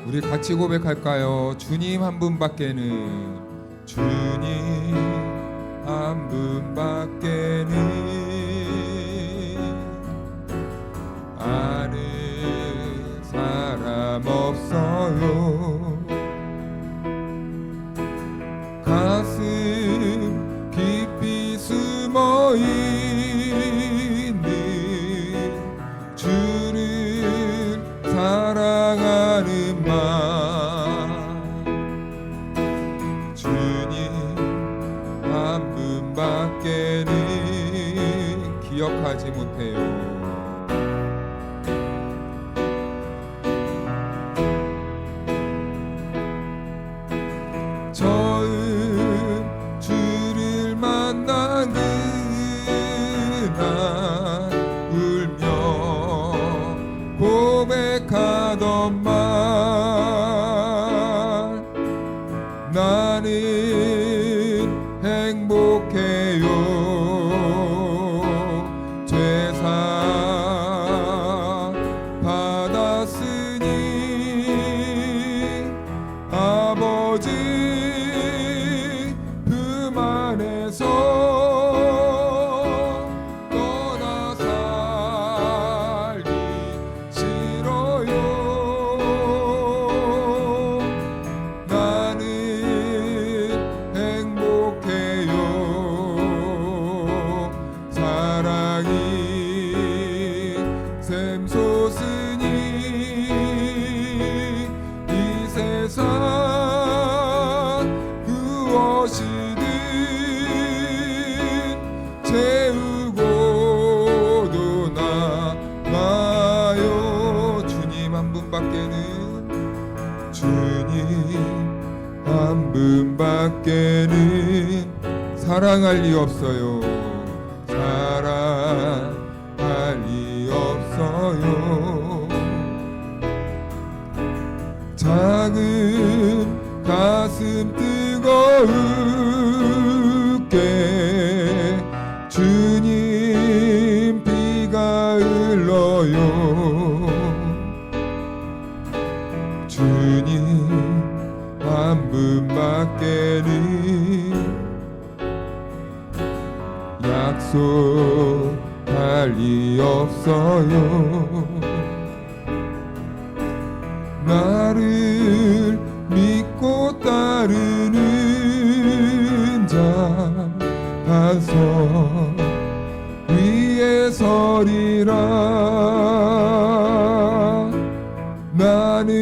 우리 같이 고백할까요? 주님 한 분밖에는, 주님 한 분밖에는 아는 사람 없어요. 가슴 깊이 숨어 있는 주를 사랑하는 마음, 주님 한 분밖에는 기억하지 못해요. 처음 주를 만난 그날 울며 고백하던 말, 나는 행복해요. 죄사 받았으니 아버지 품 안에서 떠나 살기 싫어요. 나는 행복해요. 사랑이 샘솟으니 이 세상 무엇이든 채우고도 남아요. 주님 한 분밖에는, 주님 한 분밖에는 사랑할 리 없어요. 사랑할 리 없어요. 작은 가슴 뜨거울게 주님 피가 흘러요. 주님 한 분밖에는 약속할 리 없어요. 나를 믿고 따르는 자 반석 위에 서리라. 나는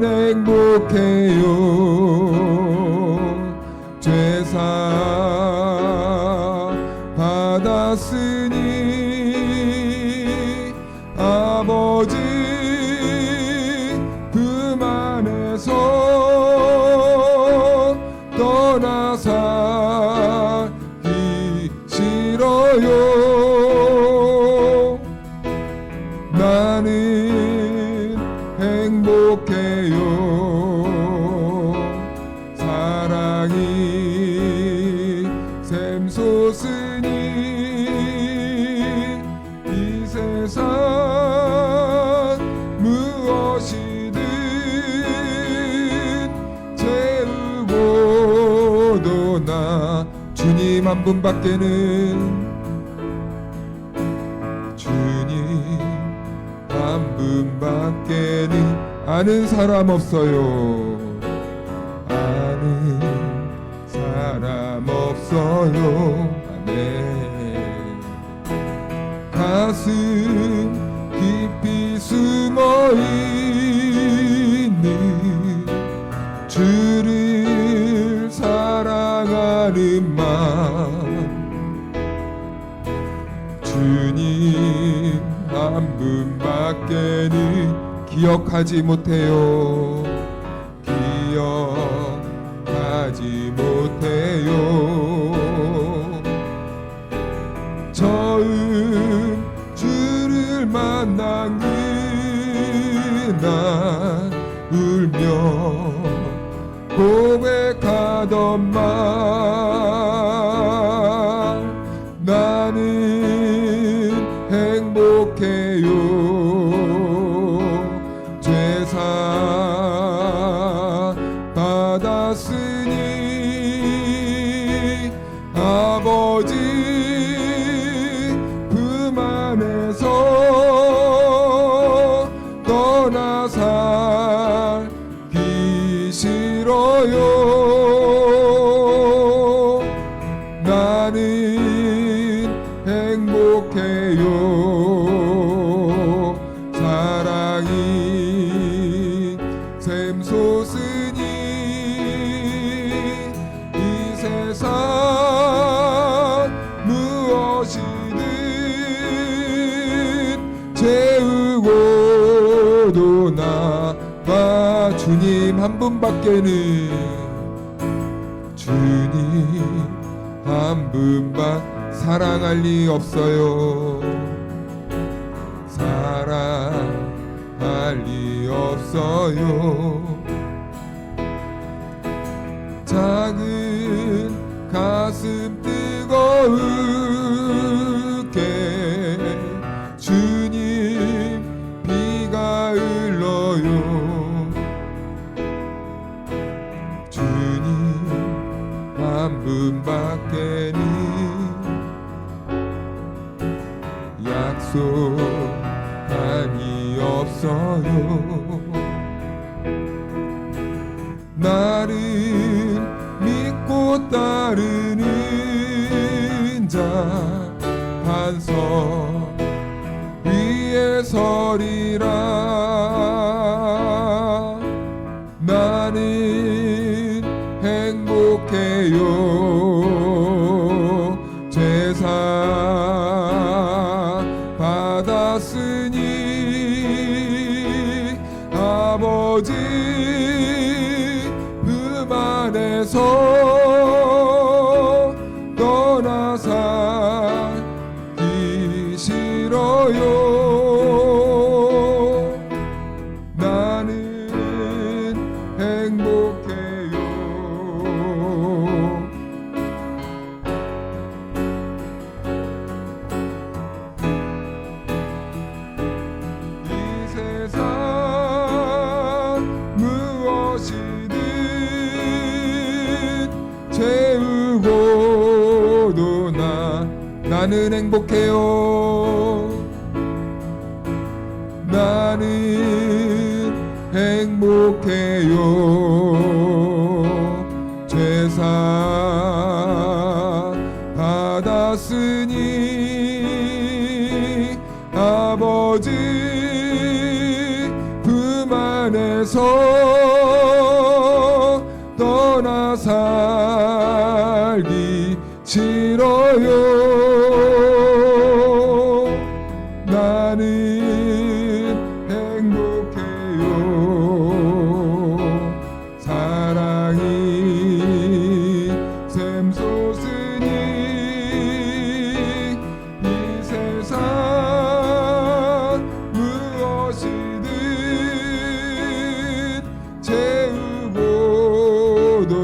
행복해요. 죄사 받았으니 아버지 품 안에서 떠나 살기 싫어요. 나는 행복해요. 사랑이 샘솟으니 이 세상 무엇이든 채우고도 나 주님 한 분밖에는, 주님 한 분밖에는 아는 사람 없어요. 아는 사람 없어요. 아멘. 가슴 깊이 숨어 있는 주를 사랑하는 마음, 주님 한 분밖에는 기억하지 못해요. 기억하지 못해요. 처음 주를 만난 그날 울며 고백하던 말, 나는 행복해요. 죄사 받았으니 아버지 품 안에서 떠나 살기 싫어요. 나는 행복해요. 사랑이 샘솟으니 이 세상 무엇이든 채우고도 나와 주님 한 분밖에는 주님 한 분만 사랑할 리 없어요. 사랑할 리 없어요. 작은 가슴 뜨거울게 주님 비가 흘러요. 주님 한 분밖에는 약속한이 없어요. 나를 믿고 따르는 자 반석 위에 서리라. 나는 행복해요. 제사 받았으니 아버지 품 안에서 떠나 살기 싫어요. 나는 행복해요. 이 세상 무엇이든 채우고도 나는 행복해요. 나는 행복해요. 제사 받았으니 아버지 품 안에서 떠나 살기 싫어요. 나는 행복해요. 사랑이 샘솟으니 이 세상 무엇이든 채우고도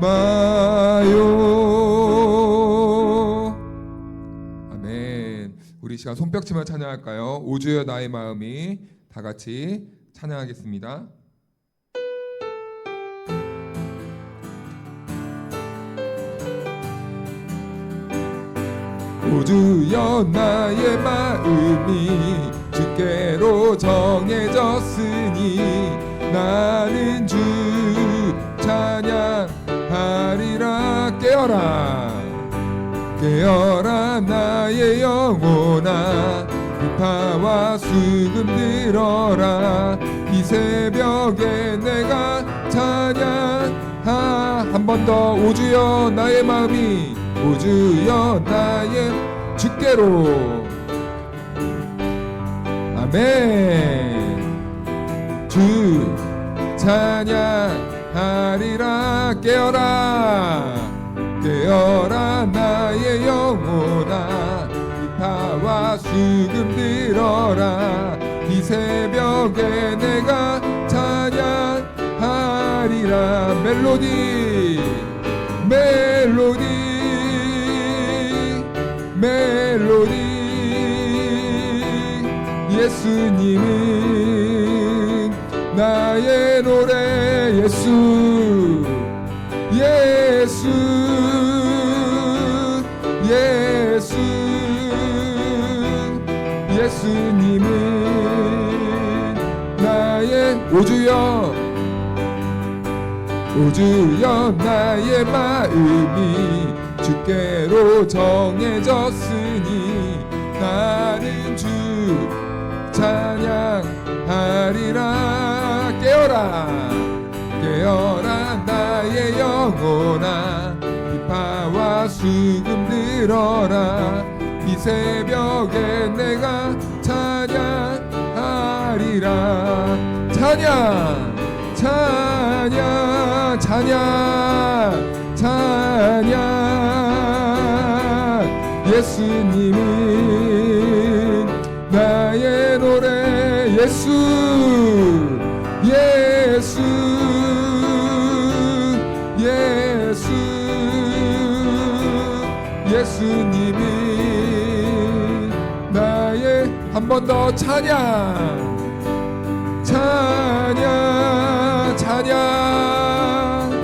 남아요. 아멘. 우리 시간 손뼉치며 찬양할까요? 오주여 나의 마음이 다 같이 찬양하겠습니다. 오주여 나의 마음이 주께로 정해졌으니 나는 주 찬양하리라. 깨어라 깨어라 나의 영혼아 비파와 수금 들어라. 이 새벽에 내가 찬양하. 한 번 더. 오주여 나의 마음이 오주여 나의 주께로. 아멘. 주 찬양하리라. 깨어라 깨어라 나의 영혼아 비파와 수금 들어라. 이 새벽에 내가 찬양하리라. 멜로디 멜로디 멜로디. 예수님은 나의 노래 예수 예수 예수 예수님은 나의 오주여 오주여 나의 마음이 주께로 정해졌으니 나는 주 찬양하리라 깨어라 깨어라 나의 영혼아 비파와 수금 들어라 이 새벽에 내가 찬양하리라 찬양 찬양 찬양 찬양 예수님은 나의 노래 예수 예수 예수 예수님은 나의 한 번 더 찬양 찬양 찬양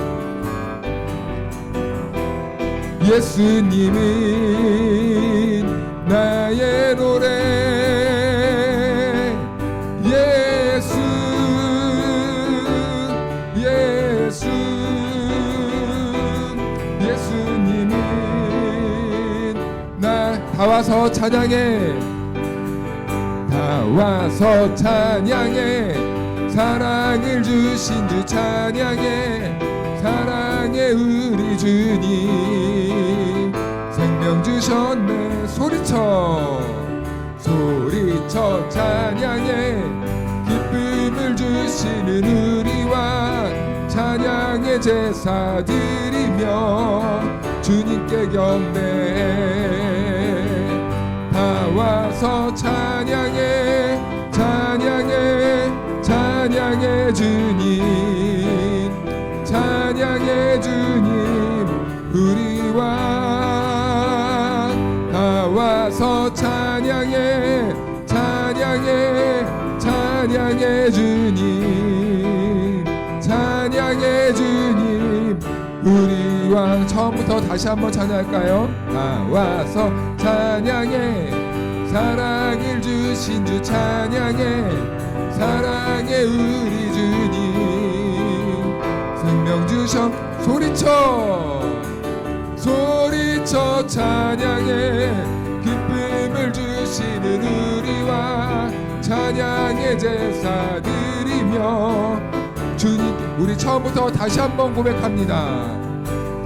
예수님은 나의 노래 예수 예수 예수님은 나 다 와서 찬양해 다 와서 찬양해 사랑을 주신 주 찬양해 사랑의 우리 주님 생명 주셨네 소리쳐 소리쳐 찬양해 기쁨을 주시는 우리와 찬양의 제사 드리며 주님께 경배 다 와서 찬양해 찬양해 찬양해 주님 찬양해 주님 우리와 다 와서 찬양해 찬양해 찬양해 주님 찬양해 주님 우리와 처음부터 다시 한번 찬양할까요? 다 와서 찬양해 사랑을 주신 주 찬양해 사랑의 우리 주님 생명 주셔 소리쳐 소리쳐 찬양해 기쁨을 주시는 우리와 찬양의 제사 드리며 주님께 우리 처음부터 다시 한번 고백합니다.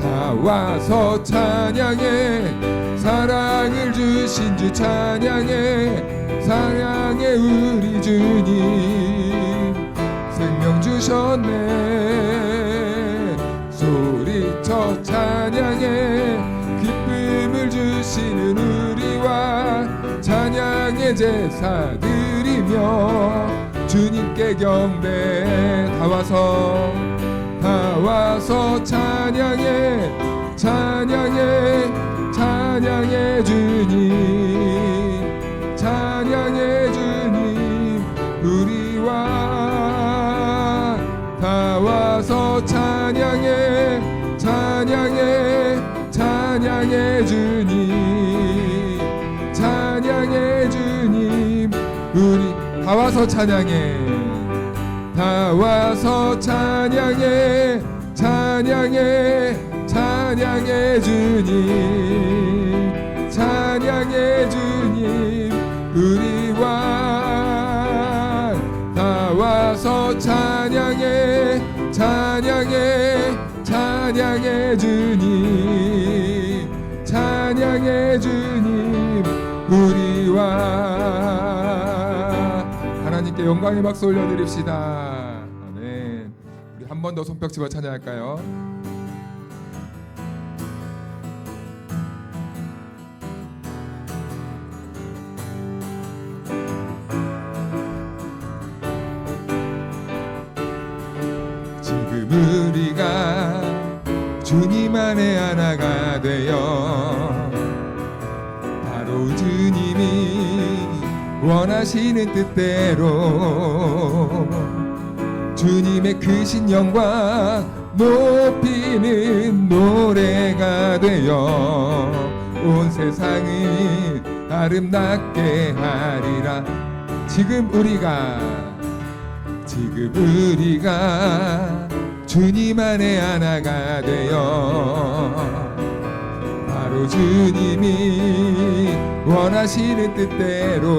다 와서 찬양해 사랑을 주신 주 찬양해 사랑의 우리 주님 생명 주셨네 소리쳐 찬양해 기쁨을 주시는 우리와 찬양의 제사 드리며 주님께 경배 다 와서 찬양해 찬양해 찬양해 주님 찬양해 주님 우리와 다 와서 찬양해 찬양해 찬양해 주님 찬양해 주님 우리 다 와서 찬양해 다 와서 찬양해 찬양해 찬양해 주님 찬양해 주님 우리와 다 와서 찬양해 찬양해 찬양해 주님 찬양해 주님 우리와 하나님께 영광의 박수 올려드립시다. 아멘. 우리 한 번 더 손뼉 집어 찬양할까요? 지금 우리가 주님 안에 하나가 되어 바로 주님이 원하시는 뜻대로 주님의 크신 영광 높이는 노래가 되어 온 세상을 아름답게 하리라. 지금 우리가 주님 안에 하나가 되어 바로 주님이 원하시는 뜻대로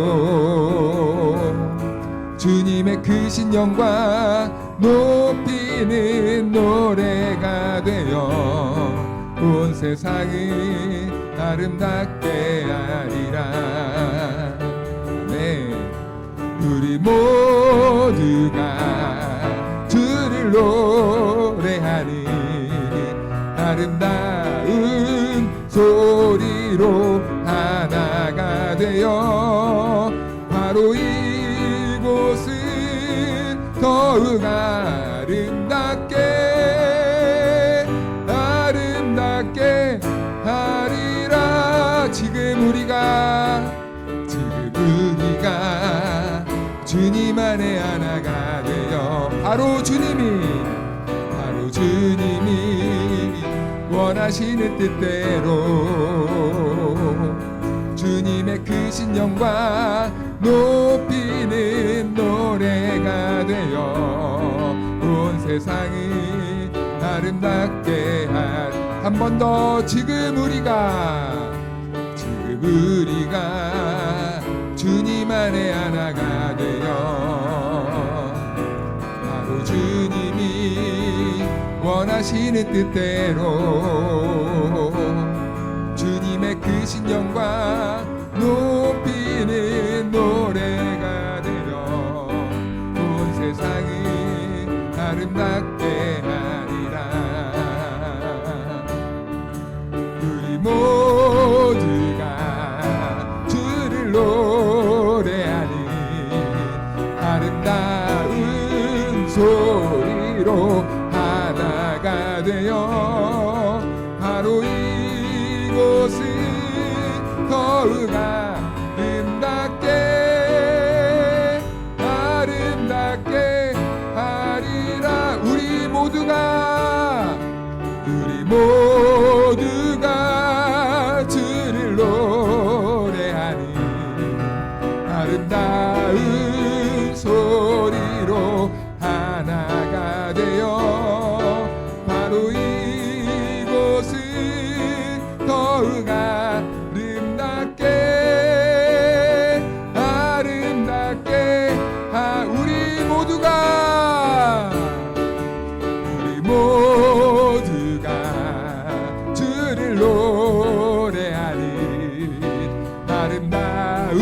주님의 크신 영광 높이는 노래가 되어 온 세상을 아름답게 하리라. 네, 우리 모두가 주를 노래하니 아름다운 소리로 하나가 되어 바로 이곳은 더욱 아름답게 하리라. 지금 우리가 주님 안에 하나가 되어 바로 주님이 원하시는 뜻대로 주님의 크신 영광 높이는 노래가 되어 온 세상을 아름답게 한 번 더 지금 우리가 주님 안에 하나가 되어 바로 주님이 원하시는 뜻대로 주님의 크신 영광 높이는 노래가 되어 온 세상을 아름답게 하리라. 우리 모두가 주를 노래하니 아름다운 소리로 하나가 되어 바로 이곳은 더욱 아름답게 하리라. 우리 모두가 주를 노래하니 아름다운 소리로 하나가 되어 바로 이곳은 더욱 아름답게 우리 모두가 주를 노래하니 아름다운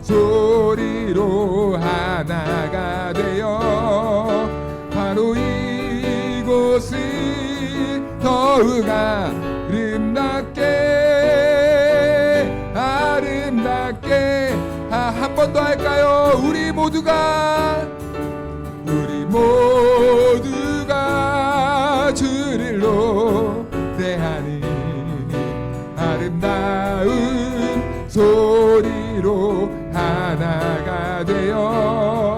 소리로 하나가 되어 바로 이곳은 더욱 아름답게 한 번 더 할까요? 우리 모두가 주를 노래하니 아름다운 소리로 하나가 되어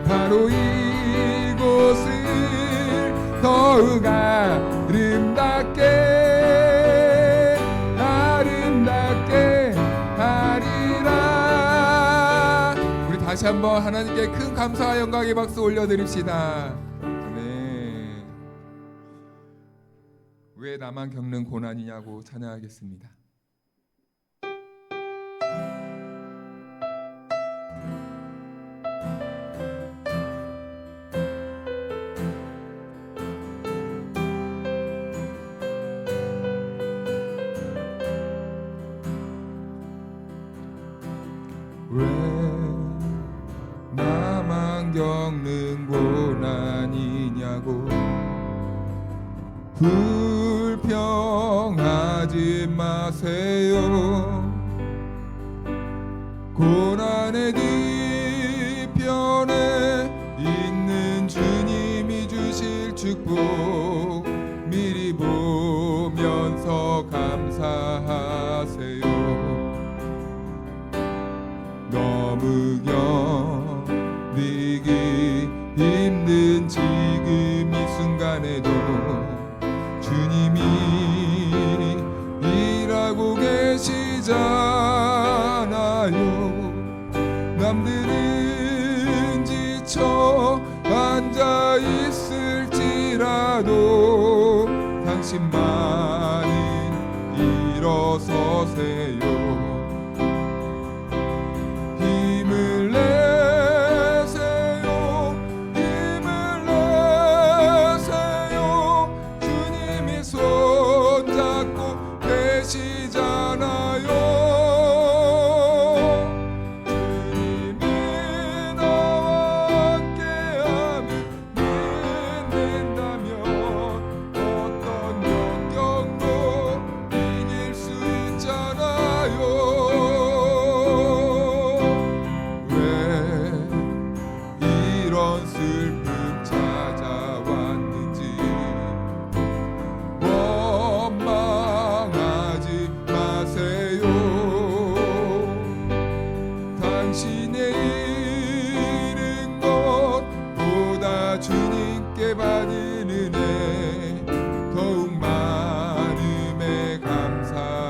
바로 이곳을 더욱 아름답게 하리라. 우리 다시 한번 하나님께 큰 감사와 영광의 박수 올려드립시다. 네. 왜 나만 겪는 고난이냐고 찬양하겠습니다. 왜 나만 겪는 고난이냐고 불평하지 마세요. 고난의 뒤편에 있는 주님이 주실 축복 미리 보면서 감사하세요. 너무 견디기 힘든 순간에도 주님이 일하고 계시잖아요. 남들은 지쳐 앉아 있을지라도 당신만은 일어서세요. 힘을 내세요. 힘을 내세요. 주님이 손잡고 계시잖아요. 당신의 잃은 것보다 주님께 받은 은혜 더욱 많음에 감사하세요.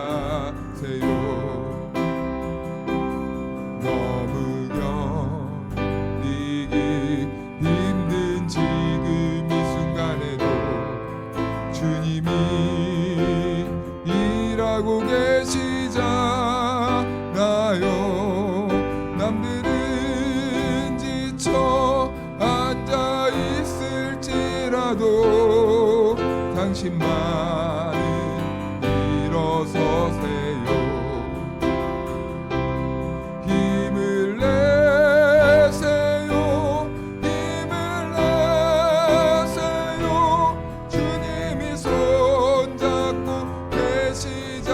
너무 견디기 힘든 지금 이 순간에도 주님이 일하고 계시잖아요. 남들은 지쳐 앉아 있을지라도 당신만은 일어서세요. 힘을 내세요. 힘을 내세요. 주님이 손잡고 계시잖아요.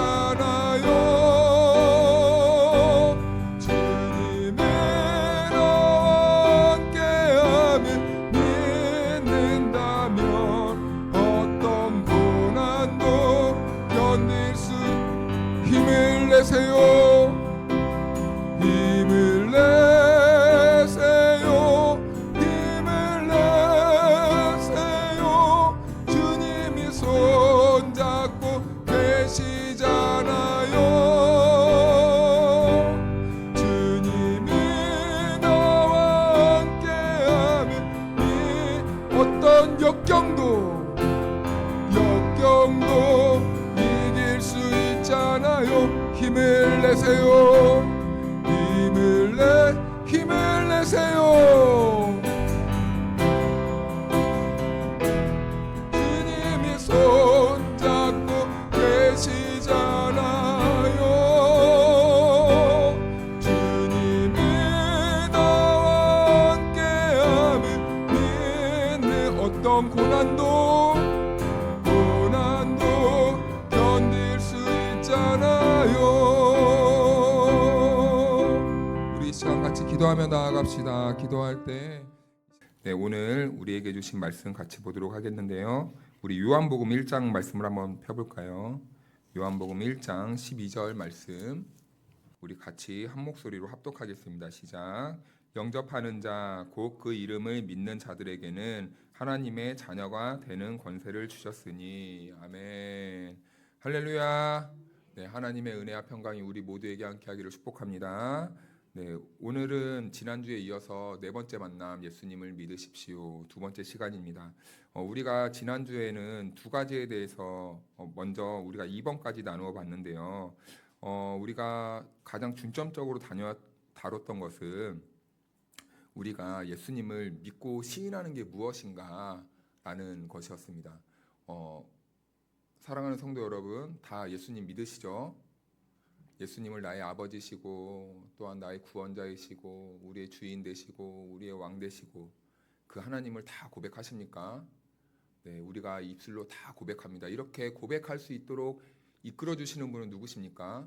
힘을 내세요. 힘을 내세요. 힘을 내세요. 주님이 손잡고 계시잖아요. 주님이 나와 함께하면 이 어떤 역경도 이길 수 있잖아요. 힘을 내세요. 힘을 내세요. 주님이 손잡고 계시잖아요. 주님이 나와 함께하면 믿는 어떤 고난도 견딜 수 있잖아요. 우리 시간 같이 기도하며 나아갑시다. 기도할 때 오늘 우리에게 주신 말씀 같이 보도록 하겠는데요. 우리 요한복음 1장 말씀을 한번 펴볼까요? 요한복음 1장 12절 말씀 우리 같이 한 목소리로 합독하겠습니다. 시작. 영접하는 자 곧 그 이름을 믿는 자들에게는 하나님의 자녀가 되는 권세를 주셨으니. 아멘. 할렐루야. 하나님의 은혜와 평강이 우리 모두에게 함께하기를 축복합니다. 오늘은 지난주에 이어서 네 번째 만남 예수님을 믿으십시오. 두 번째 시간입니다. 우리가 지난주에는 두 가지에 대해서 먼저 우리가 2번까지 나누어 봤는데요. 우리가 가장 중점적으로 다뤘던 것은 우리가 예수님을 믿고 시인하는 게 무엇인가 라는 것이었습니다. 사랑하는 성도 여러분, 다 예수님 믿으시죠? 예수님을 나의 아버지시고 또한 나의 구원자이시고 우리의 주인 되시고 우리의 왕 되시고 그 하나님을 다 고백하십니까? 우리가 입술로 다 고백합니다. 이렇게 고백할 수 있도록 이끌어 주시는 분은 누구십니까?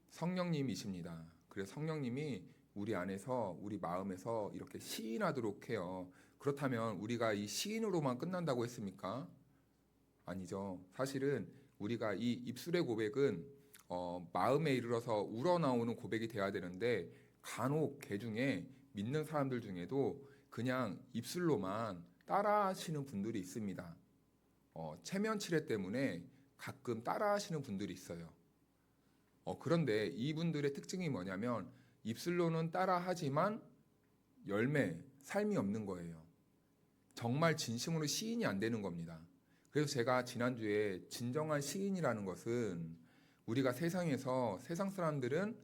성령님이십니다. 그래서 성령님이 우리 안에서 우리 마음에서 이렇게 시인하도록 해요. 그렇다면 우리가 이 시인으로만 끝난다고 했습니까? 아니죠. 사실은 우리가 이 입술의 고백은 마음에 이르러서 우러나오는 고백이 돼야 되는데 간혹 개 중에 믿는 사람들 중에도 그냥 입술로만 따라하시는 분들이 있습니다. 체면 치레 때문에 가끔 따라하시는 분들이 있어요. 그런데 이분들의 특징이 뭐냐면 입술로는 따라하지만 열매, 삶이 없는 거예요. 정말 진심으로 시인이 안 되는 겁니다. 그래서 제가 지난주에 진정한 시인이라는 것은 우리가 세상에서 세상 사람들은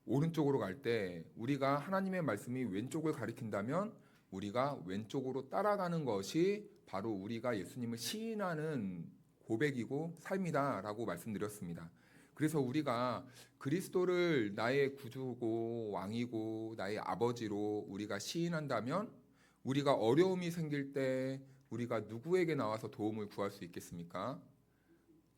오른쪽으로 갈 때 우리가 하나님의 말씀이 왼쪽을 가리킨다면 우리가 왼쪽으로 따라가는 것이 바로 우리가 예수님을 시인하는 고백이고 삶이다라고 말씀드렸습니다. 그래서 우리가 그리스도를 나의 구주고 왕이고 나의 아버지로 우리가 시인한다면 우리가 어려움이 생길 때 우리가 누구에게 나와서 도움을 구할 수 있겠습니까?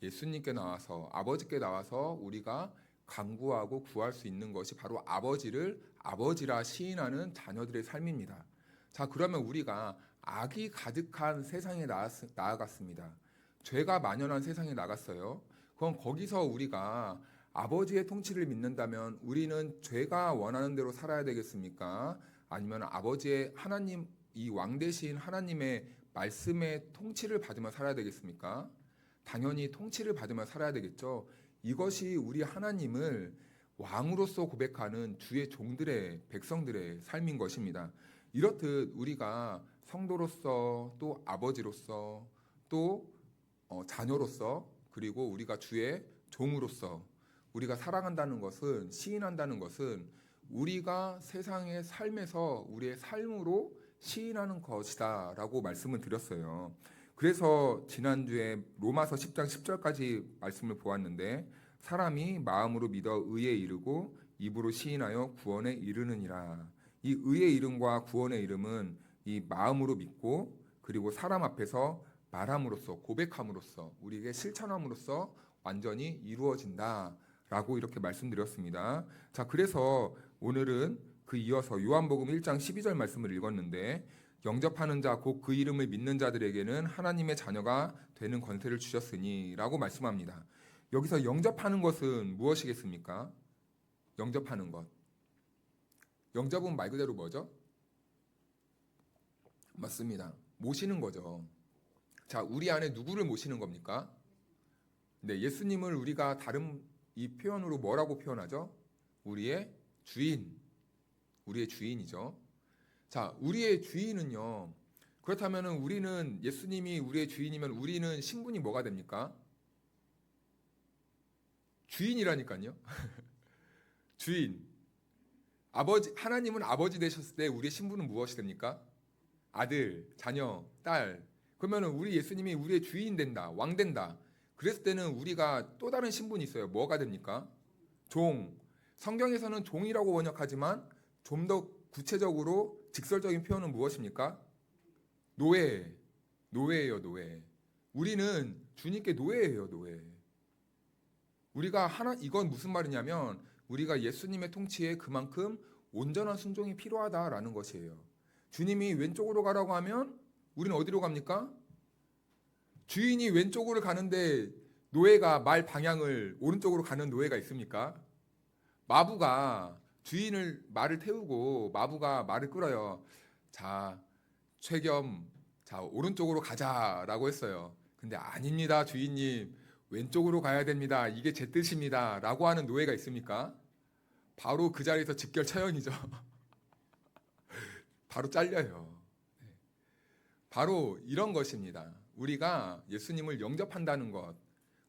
예수님께 나와서 아버지께 나와서 우리가 간구하고 구할 수 있는 것이 바로 아버지를 아버지라 시인하는 자녀들의 삶입니다. 자, 그러면 우리가 악이 가득한 세상에 나아갔습니다. 죄가 만연한 세상에 나갔어요. 그럼 거기서 우리가 아버지의 통치를 믿는다면 우리는 죄가 원하는 대로 살아야 되겠습니까? 아니면 아버지의 하나님, 이 왕 대신 하나님의 말씀의 통치를 받으며 살아야 되겠습니까? 당연히 통치를 받으며 살아야 되겠죠. 이것이 우리 하나님을 왕으로서 고백하는 주의 종들의 백성들의 삶인 것입니다. 이렇듯 우리가 성도로서 또 아버지로서 또 자녀로서 그리고 우리가 주의 종으로서 우리가 살아간다는 것은 시인한다는 것은 우리가 세상의 삶에서 우리의 삶으로 시인하는 것이다라고 말씀을 드렸어요. 그래서 지난주에 로마서 10장 10절까지 말씀을 보았는데 사람이 마음으로 믿어 의에 이르고 입으로 시인하여 구원에 이르느니라. 이 의의 이름과 구원의 이름은 이 마음으로 믿고 그리고 사람 앞에서 말함으로써 고백함으로써 우리에게 실천함으로써 완전히 이루어진다라고 이렇게 말씀드렸습니다. 자, 그래서 오늘은 그 이어서 요한복음 1장 12절 말씀을 읽었는데 영접하는 자 곧 그 이름을 믿는 자들에게는 하나님의 자녀가 되는 권세를 주셨으니라고 말씀합니다. 여기서 영접하는 것은 무엇이겠습니까? 영접하는 것. 영접은 말 그대로 뭐죠? 맞습니다. 모시는 거죠. 자, 우리 안에 누구를 모시는 겁니까? 네, 예수님을 우리가 다른 이 표현으로 뭐라고 표현하죠? 우리의 주인. 우리의 주인이죠. 자, 우리의 주인은요. 그렇다면 우리는 예수님이 우리의 주인이면 우리는 신분이 뭐가 됩니까? 주인이라니까요. 주인. 아버지, 하나님은 아버지 되셨을 때 우리의 신분은 무엇이 됩니까? 아들, 자녀, 딸. 그러면 우리 예수님이 우리의 주인 된다, 왕 된다. 그랬을 때는 우리가 또 다른 신분이 있어요. 뭐가 됩니까? 종. 성경에서는 종이라고 번역하지만 좀 더 구체적으로 직설적인 표현은 무엇입니까? 노예. 노예예요, 노예. 우리는 주님께 노예예요, 노예. 우리가 이건 무슨 말이냐면 우리가 예수님의 통치에 그만큼 온전한 순종이 필요하다라는 것이에요. 주님이 왼쪽으로 가라고 하면 우리는 어디로 갑니까? 주인이 왼쪽으로 가는데 노예가 말 방향을 오른쪽으로 가는 노예가 있습니까? 마부가 주인을 말을 태우고 마부가 말을 끌어요. 자, 최겸, 자, 오른쪽으로 가자라고 했어요. 근데 아닙니다, 주인님. 왼쪽으로 가야 됩니다. 이게 제 뜻입니다. 라고 하는 노예가 있습니까? 바로 그 자리에서 직결 처형이죠. 바로 잘려요. 바로 이런 것입니다. 우리가 예수님을 영접한다는 것,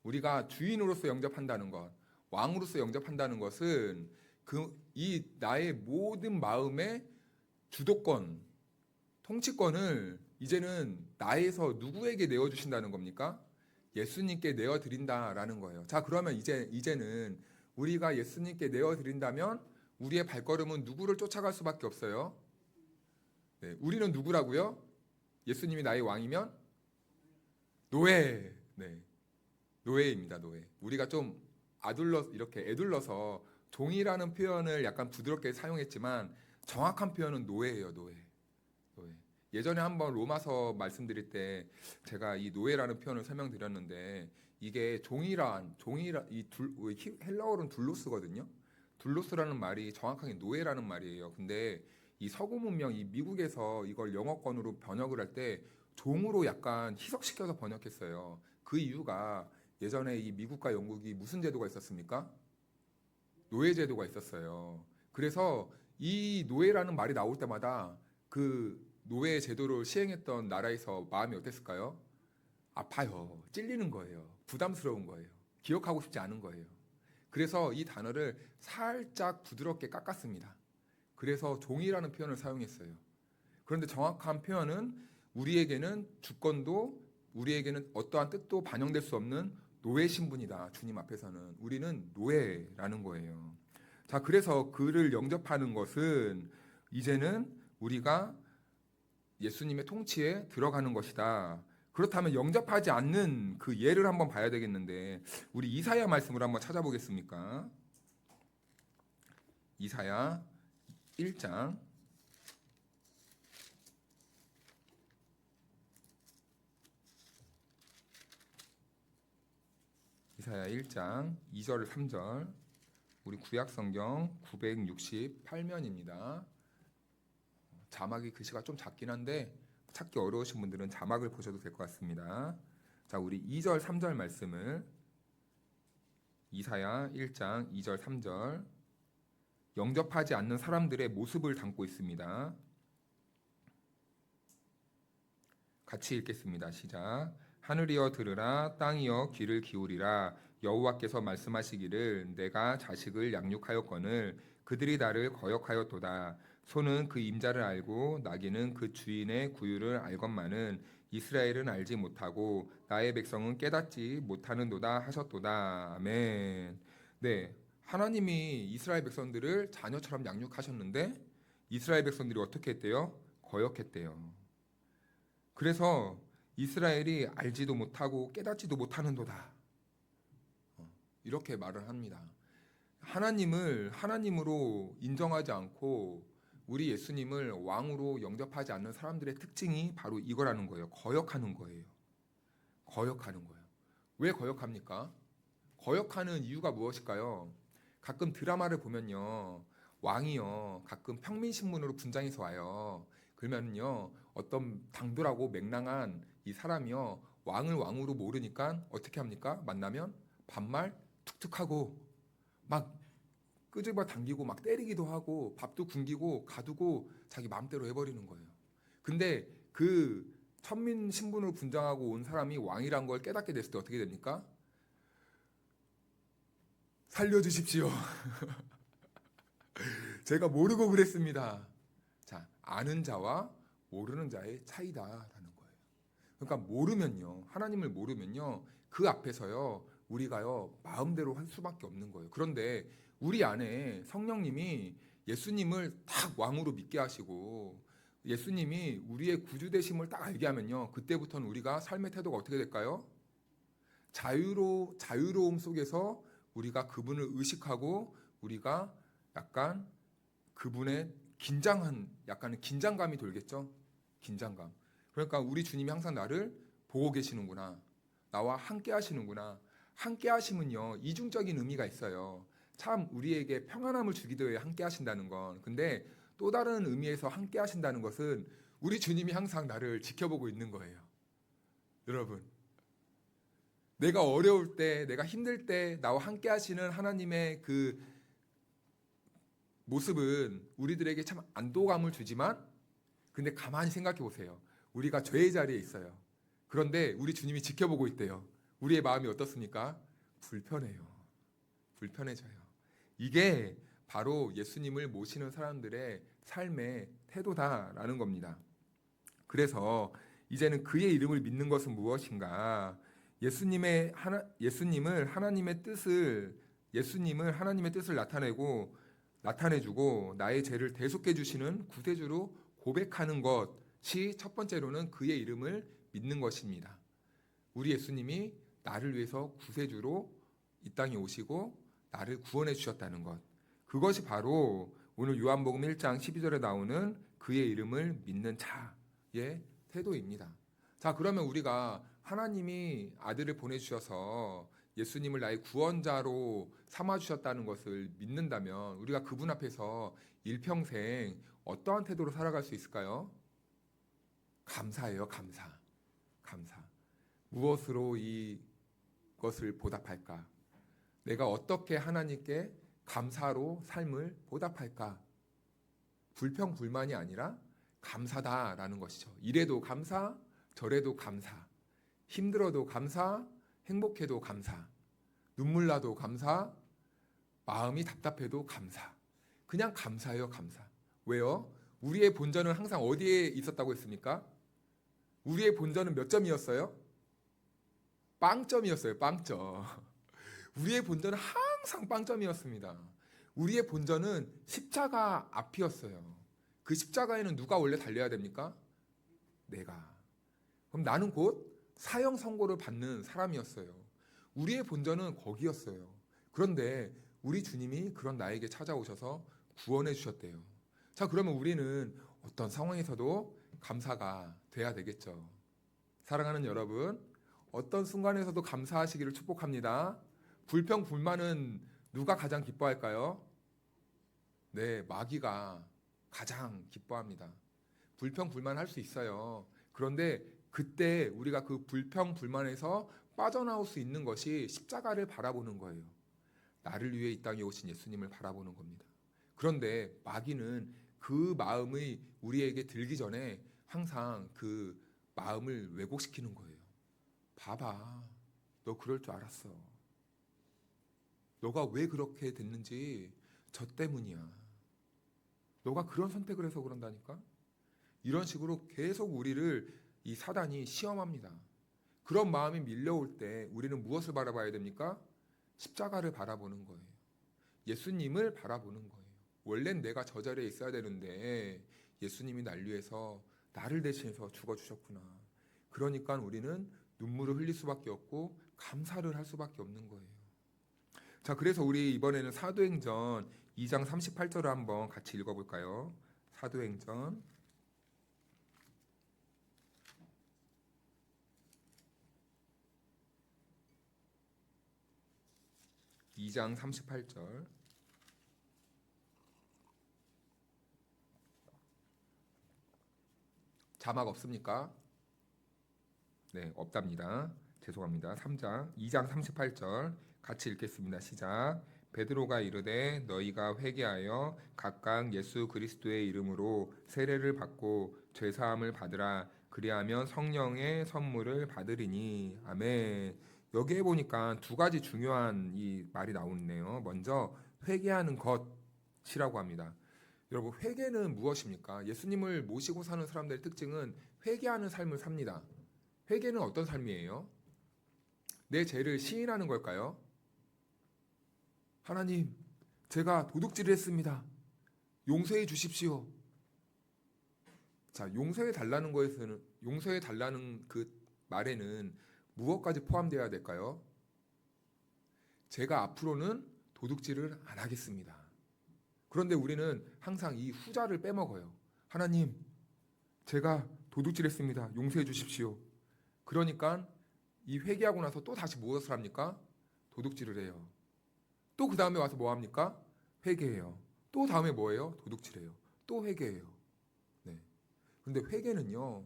우리가 주인으로서 영접한다는 것, 왕으로서 영접한다는 것은 이 나의 모든 마음의 주도권, 통치권을 이제는 나에서 누구에게 내어주신다는 겁니까? 예수님께 내어드린다라는 거예요. 자, 그러면 이제는 우리가 예수님께 내어드린다면 우리의 발걸음은 누구를 쫓아갈 수밖에 없어요? 네, 우리는 누구라고요? 예수님이 나의 왕이면 노예. 네, 노예입니다, 노예. 우리가 좀 이렇게 애둘러서 종이라는 표현을 약간 부드럽게 사용했지만 정확한 표현은 노예예요, 노예. 노예. 예전에 한번 로마서 말씀드릴 때 제가 이 노예라는 표현을 설명드렸는데 이게 헬라어로는 둘로스거든요. 둘로스라는 말이 정확하게 노예라는 말이에요. 근데 이 서구 문명, 이 미국에서 이걸 영어권으로 번역을 할 때 종으로 약간 희석시켜서 번역했어요. 그 이유가 예전에 이 미국과 영국이 무슨 제도가 있었습니까? 노예 제도가 있었어요. 그래서 이 노예라는 말이 나올 때마다 그 노예 제도를 시행했던 나라에서 마음이 어땠을까요? 아파요. 찔리는 거예요. 부담스러운 거예요. 기억하고 싶지 않은 거예요. 그래서 이 단어를 살짝 부드럽게 깎았습니다. 그래서 종이라는 표현을 사용했어요. 그런데 정확한 표현은 우리에게는 주권도 우리에게는 어떠한 뜻도 반영될 수 없는 노예 신분이다. 주님 앞에서는 우리는 노예라는 거예요. 자, 그래서 그를 영접하는 것은 이제는 우리가 예수님의 통치에 들어가는 것이다. 그렇다면 영접하지 않는 그 예를 한번 봐야 되겠는데 우리 이사야 말씀을 한번 찾아보겠습니까? 이사야 1장 이사야 1장 2절 3절 우리 구약성경 968면입니다. 자막이 글씨가 좀 작긴 한데 찾기 어려우신 분들은 자막을 보셔도 될 것 같습니다. 자, 우리 2절 3절 말씀을 이사야 1장 2절 3절 영접하지 않는 사람들의 모습을 담고 있습니다. 같이 읽겠습니다. 시작. 하늘이여 들으라 땅이여 귀를 기울이라 여호와께서 말씀하시기를 내가 자식을 양육하였거늘 그들이 나를 거역하였도다. 소는 그 임자를 알고 나귀는 그 주인의 구유를 알건만은 이스라엘은 알지 못하고 나의 백성은 깨닫지 못하는도다 하셨도다. 아멘. 네, 하나님이 이스라엘 백성들을 자녀처럼 양육하셨는데 이스라엘 백성들이 어떻게 했대요? 거역했대요. 그래서 이스라엘이 알지도 못하고 깨닫지도 못하는도다. 이렇게 말을 합니다. 하나님을 하나님으로 인정하지 않고 우리 예수님을 왕으로 영접하지 않는 사람들의 특징이 바로 이거라는 거예요. 거역하는 거예요. 거역하는 거예요. 왜 거역합니까? 거역하는 이유가 무엇일까요? 가끔 드라마를 보면요. 왕이요. 가끔 평민신분으로 분장해서 와요. 그러면요. 어떤 당돌하고 맹랑한 이 사람이요. 왕을 왕으로 모르니까 어떻게 합니까? 만나면 반말 툭툭하고 막 끄집어 당기고 막 때리기도 하고 밥도 굶기고 가두고 자기 마음대로 해버리는 거예요. 근데 그 천민 신분으로 분장하고 온 사람이 왕이란 걸 깨닫게 됐을 때 어떻게 됩니까? 살려주십시오. 제가 모르고 그랬습니다. 자, 아는 자와 모르는 자의 차이다라는 거예요. 그러니까 모르면요, 하나님을 모르면요, 그 앞에서요, 우리가요, 마음대로 할 수밖에 없는 거예요. 그런데 우리 안에 성령님이 예수님을 딱 왕으로 믿게 하시고, 예수님이 우리의 구주 되심을 딱 알게 하면요, 그때부터는 우리가 삶의 태도가 어떻게 될까요? 자유로움 속에서 우리가 그분을 의식하고 우리가 약간 그분의 약간의 긴장감이 돌겠죠? 긴장감. 그러니까 우리 주님이 항상 나를 보고 계시는구나. 나와 함께 하시는구나. 함께 하심은요, 이중적인 의미가 있어요. 참 우리에게 평안함을 주기도 해요. 함께 하신다는 건. 근데 또 다른 의미에서 함께 하신다는 것은 우리 주님이 항상 나를 지켜보고 있는 거예요. 여러분. 내가 어려울 때, 내가 힘들 때 나와 함께 하시는 하나님의 그 모습은 우리들에게 참 안도감을 주지만 근데 가만히 생각해 보세요. 우리가 죄의 자리에 있어요. 그런데 우리 주님이 지켜보고 있대요. 우리의 마음이 어떻습니까? 불편해요. 불편해져요. 이게 바로 예수님을 모시는 사람들의 삶의 태도다라는 겁니다. 그래서 이제는 그의 이름을 믿는 것은 무엇인가? 예수님을 하나님의 뜻을 나타내주고 나의 죄를 대속해 주시는 구세주로 고백하는 것이 첫 번째로는 그의 이름을 믿는 것입니다. 우리 예수님이 나를 위해서 구세주로 이 땅에 오시고 나를 구원해 주셨다는 것. 그것이 바로 오늘 요한복음 1장 12절에 나오는 그의 이름을 믿는 자의 태도입니다. 자, 그러면 우리가 하나님이 아들을 보내주셔서 예수님을 나의 구원자로 삼아주셨다는 것을 믿는다면 우리가 그분 앞에서 일평생 어떠한 태도로 살아갈 수 있을까요? 감사예요, 감사. 무엇으로 이것을 보답할까? 내가 어떻게 하나님께 감사로 삶을 보답할까? 불평불만이 아니라 감사다라는 것이죠. 이래도 감사, 저래도 감사, 힘들어도 감사, 행복해도 감사, 눈물 나도 감사, 마음이 답답해도 감사. 그냥 감사예요, 감사. 왜요? 우리의 본전은 항상 어디에 있었다고 했습니까? 우리의 본전은 몇 점이었어요? 빵점이었어요, 빵점. 우리의 본전은 항상 빵점이었습니다. 우리의 본전은 십자가 앞이었어요. 그 십자가에는 누가 원래 달려야 됩니까? 내가. 그럼 나는 곧 사형 선고를 받는 사람이었어요. 우리의 본전은 거기였어요. 그런데 우리 주님이 그런 나에게 찾아오셔서 구원해 주셨대요. 자, 그러면 우리는 어떤 상황에서도 감사가 돼야 되겠죠. 사랑하는 여러분, 어떤 순간에서도 감사하시기를 축복합니다. 불평, 불만은 누가 가장 기뻐할까요? 네, 마귀가 가장 기뻐합니다. 불평, 불만할 수 있어요. 그런데 그때 우리가 그 불평, 불만에서 빠져나올 수 있는 것이 십자가를 바라보는 거예요. 나를 위해 이 땅에 오신 예수님을 바라보는 겁니다. 그런데 마귀는 그 마음이 우리에게 들기 전에 항상 그 마음을 왜곡시키는 거예요. 봐봐, 너 그럴 줄 알았어. 너가 왜 그렇게 됐는지 저 때문이야. 너가 그런 선택을 해서 그런다니까? 이런 식으로 계속 우리를 이 사단이 시험합니다. 그런 마음이 밀려올 때 우리는 무엇을 바라봐야 됩니까? 십자가를 바라보는 거예요. 예수님을 바라보는 거예요. 원래는 내가 저 자리에 있어야 되는데 예수님이 날 위해서 나를 대신해서 죽어주셨구나. 그러니까 우리는 눈물을 흘릴 수밖에 없고 감사를 할 수밖에 없는 거예요. 자, 그래서 우리 이번에는 사도행전 2장 38절을 한번 같이 읽어볼까요? 사도행전 2장 38절. 자막 없습니까? 네, 없답니다. 죄송합니다. 2장 38절 같이 읽겠습니다. 시작. 베드로가 이르되 너희가 회개하여 각각 예수 그리스도의 이름으로 세례를 받고 죄 사함을 받으라. 그리하면 성령의 선물을 받으리니. 아멘. 여기에 보니까 두 가지 중요한 이 말이 나오네요. 먼저 회개하는 것이라고 합니다. 여러분, 회개는 무엇입니까? 예수님을 모시고 사는 사람들의 특징은 회개하는 삶을 삽니다. 회개는 어떤 삶이에요? 내 죄를 시인하는 걸까요? 하나님, 제가 도둑질을 했습니다. 용서해 주십시오. 자, 용서해 달라는 그 말에는 무엇까지 포함되어야 될까요? 제가 앞으로는 도둑질을 안 하겠습니다. 그런데 우리는 항상 이 후자를 빼먹어요. 하나님, 제가 도둑질했습니다. 용서해 주십시오. 그러니까 이 회개하고 나서 또 다시 무엇을 합니까? 도둑질을 해요. 또 그 다음에 와서 뭐 합니까? 회개해요. 또 다음에 뭐예요? 도둑질해요. 또 회개해요. 네. 근데 회개는요,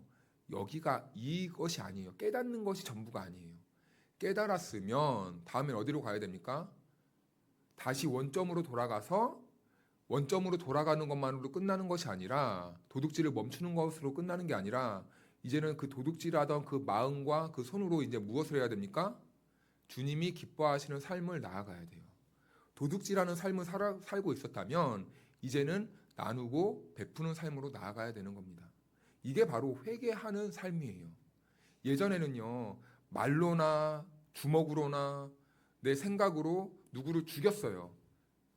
여기가 이것이 아니에요. 깨닫는 것이 전부가 아니에요. 깨달았으면 다음엔 어디로 가야 됩니까? 다시 원점으로 돌아가서 원점으로 돌아가는 것만으로 끝나는 것이 아니라, 도둑질을 멈추는 것으로 끝나는 게 아니라, 이제는 그 도둑질하던 그 마음과 그 손으로 이제 무엇을 해야 됩니까? 주님이 기뻐하시는 삶을 나아가야 돼요. 도둑질하는 삶을 살고 있었다면 이제는 나누고 베푸는 삶으로 나아가야 되는 겁니다. 이게 바로 회개하는 삶이에요. 예전에는요, 말로나 주먹으로나 내 생각으로 누구를 죽였어요.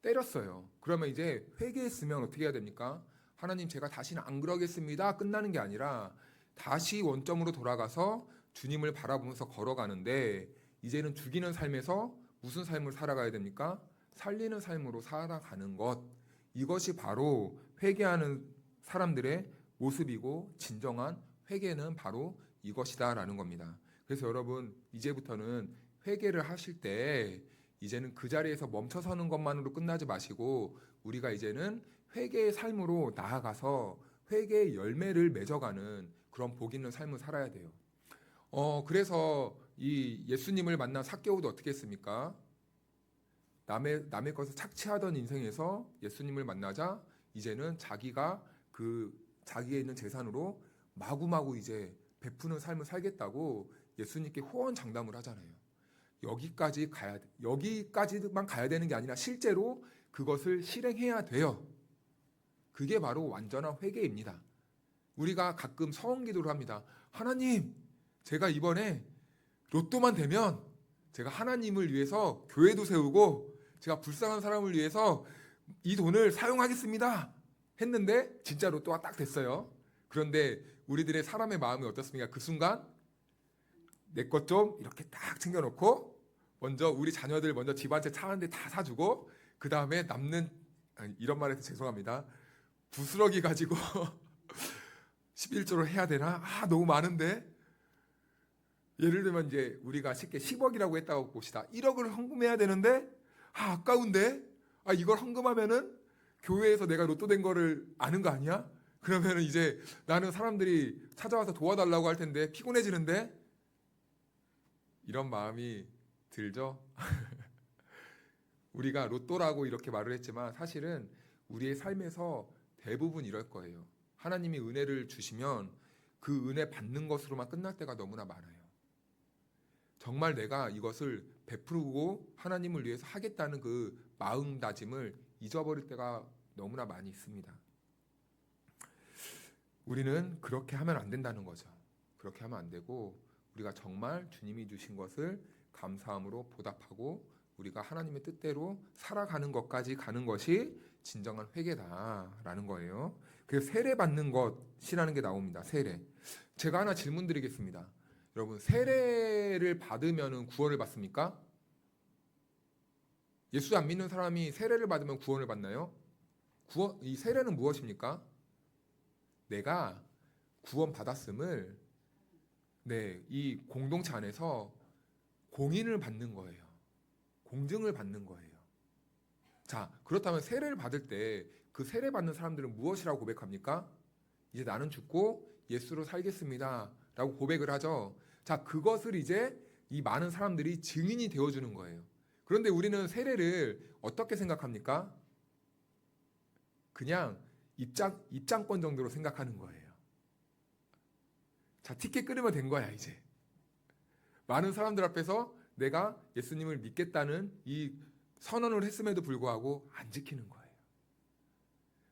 때렸어요. 그러면 이제 회개했으면 어떻게 해야 됩니까? 하나님, 제가 다시는 안 그러겠습니다. 끝나는 게 아니라 다시 원점으로 돌아가서 주님을 바라보면서 걸어가는데, 이제는 죽이는 삶에서 무슨 삶을 살아가야 됩니까? 살리는 삶으로 살아가는 것. 이것이 바로 회개하는 사람들의 모습이고, 진정한 회개는 바로 이것이다라는 겁니다. 그래서 여러분, 이제부터는 회개를 하실 때 이제는 그 자리에서 멈춰서는 것만으로 끝나지 마시고, 우리가 이제는 회개의 삶으로 나아가서 회개의 열매를 맺어가는 그런 복 있는 삶을 살아야 돼요. 그래서 이 예수님을 만난 삭개오도 어떻게 했습니까? 남의 것을 착취하던 인생에서 예수님을 만나자 이제는 자기가 자기에 있는 재산으로 마구마구 이제 베푸는 삶을 살겠다고 예수님께 호언장담을 하잖아요. 여기까지만 가야 되는 게 아니라 실제로 그것을 실행해야 돼요. 그게 바로 완전한 회개입니다. 우리가 가끔 서원기도를 합니다. 하나님, 제가 이번에 로또만 되면 제가 하나님을 위해서 교회도 세우고 제가 불쌍한 사람을 위해서 이 돈을 사용하겠습니다 했는데 진짜 로또가 딱 됐어요. 그런데 우리들의 사람의 마음이 어떻습니까? 그 순간 내 것 좀 이렇게 딱 챙겨놓고 먼저 우리 자녀들 먼저 집 한 채 차 한 대 다 사주고 그 다음에 남는, 이런 말해서 죄송합니다, 부스러기 가지고 11조를 해야 되나? 너무 많은데. 예를 들면 이제 우리가 쉽게 10억이라고 했다고 봅시다. 1억을 헌금해야 되는데 아까운데. 이걸 헌금하면은 교회에서 내가 로또 된 거를 아는 거 아니야? 그러면은 이제 나는 사람들이 찾아와서 도와달라고 할 텐데 피곤해지는데. 이런 마음이 들죠? 우리가 로또라고 이렇게 말을 했지만 사실은 우리의 삶에서 대부분 이럴 거예요. 하나님이 은혜를 주시면 그 은혜 받는 것으로만 끝날 때가 너무나 많아요. 정말 내가 이것을 베푸고 하나님을 위해서 하겠다는 그 마음다짐을 잊어버릴 때가 너무나 많이 있습니다. 우리는 그렇게 하면 안 된다는 거죠. 그렇게 하면 안 되고 우리가 정말 주님이 주신 것을 감사함으로 보답하고 우리가 하나님의 뜻대로 살아가는 것까지 가는 것이 진정한 회개다라는 거예요. 그래서 세례 받는 것이라는 게 나옵니다. 세례. 제가 하나 질문 드리겠습니다. 여러분, 세례를 받으면 구원을 받습니까? 예수 안 믿는 사람이 세례를 받으면 구원을 받나요? 이 세례는 무엇입니까? 내가 구원 받았음을 이 공동체 안에서 공인을 받는 거예요. 공증을 받는 거예요. 자, 그렇다면 세례를 받을 때 그 세례 받는 사람들은 무엇이라고 고백합니까? 이제 나는 죽고 예수로 살겠습니다 라고 고백을 하죠. 자, 그것을 이제 이 많은 사람들이 증인이 되어주는 거예요. 그런데 우리는 세례를 어떻게 생각합니까? 그냥 입장권 정도로 생각하는 거예요. 자, 티켓 끊으면 된 거야 이제. 많은 사람들 앞에서 내가 예수님을 믿겠다는 이 선언을 했음에도 불구하고 안 지키는 거예요.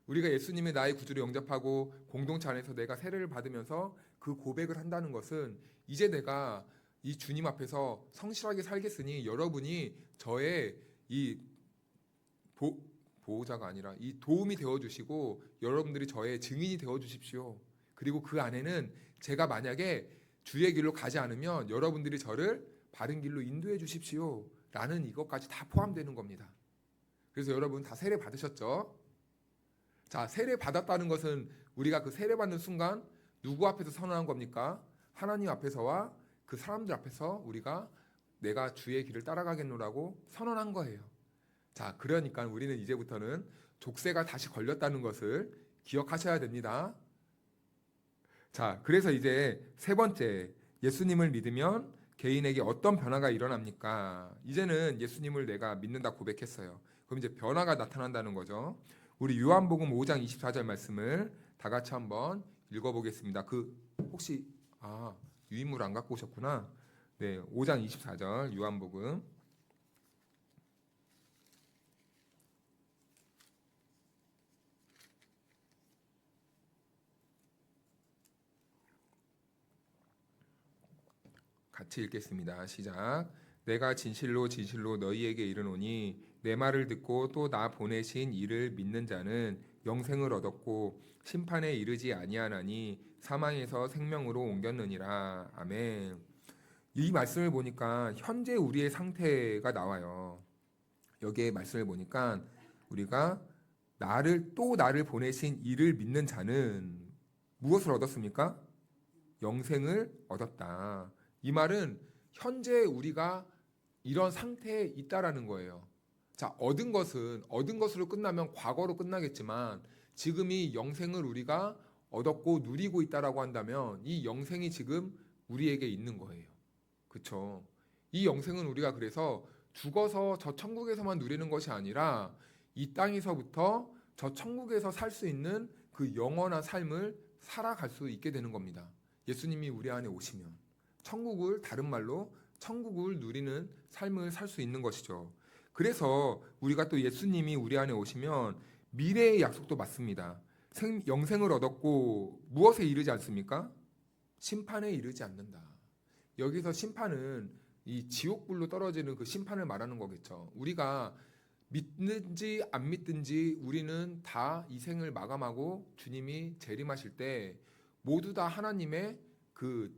우리가 예수님의 나의 구주로 영접하고 공동체 안에서 내가 세례를 받으면서 그 고백을 한다는 것은 이제 내가 이 주님 앞에서 성실하게 살겠으니 여러분이 저의 이 보호자가 아니라 이 도움이 되어주시고 여러분들이 저의 증인이 되어주십시오. 그리고 그 안에는 제가 만약에 주의 길로 가지 않으면 여러분들이 저를 바른 길로 인도해 주십시오 라는 이것까지 다 포함되는 겁니다. 그래서 여러분 다 세례 받으셨죠? 자, 세례 받았다는 것은 우리가 그 세례 받는 순간 누구 앞에서 선언한 겁니까? 하나님 앞에서와 그 사람들 앞에서 우리가 내가 주의 길을 따라가겠노라고 선언한 거예요. 자, 그러니까 우리는 이제부터는 족쇄가 다시 걸렸다는 것을 기억하셔야 됩니다. 자, 그래서 이제 세 번째, 예수님을 믿으면 개인에게 어떤 변화가 일어납니까? 이제는 예수님을 내가 믿는다 고백했어요. 그럼 이제 변화가 나타난다는 거죠. 우리 요한복음 5장 24절 말씀을 다 같이 한번 읽어보겠습니다. 혹시 유인물 안 갖고 오셨구나. 네, 5장 24절 요한복음. 같이 읽겠습니다. 시작. 내가 진실로 진실로 너희에게 이르노니 내 말을 듣고 또 나 보내신 이를 믿는 자는 영생을 얻었고 심판에 이르지 아니하나니 사망에서 생명으로 옮겼느니라. 아멘. 이 말씀을 보니까 현재 우리의 상태가 나와요. 여기에 말씀을 보니까 우리가 나를 보내신 이를 믿는 자는 무엇을 얻었습니까? 영생을 얻었다. 이 말은 현재 우리가 이런 상태에 있다라는 거예요. 자, 얻은 것으로 끝나면 과거로 끝나겠지만 지금 이 영생을 우리가 얻었고 누리고 있다라고 한다면 이 영생이 지금 우리에게 있는 거예요. 그쵸? 이 영생은 우리가 그래서 죽어서 저 천국에서만 누리는 것이 아니라 이 땅에서부터 저 천국에서 살 수 있는 그 영원한 삶을 살아갈 수 있게 되는 겁니다. 예수님이 우리 안에 오시면 천국을, 다른 말로 천국을 누리는 삶을 살 수 있는 것이죠. 그래서 우리가 또 예수님이 우리 안에 오시면 미래의 약속도 맞습니다. 영생을 얻었고 무엇에 이르지 않습니까? 심판에 이르지 않는다. 여기서 심판은 이 지옥불로 떨어지는 그 심판을 말하는 거겠죠. 우리가 믿든지 안 믿든지 우리는 다 이 생을 마감하고 주님이 재림하실 때 모두 다 하나님의 그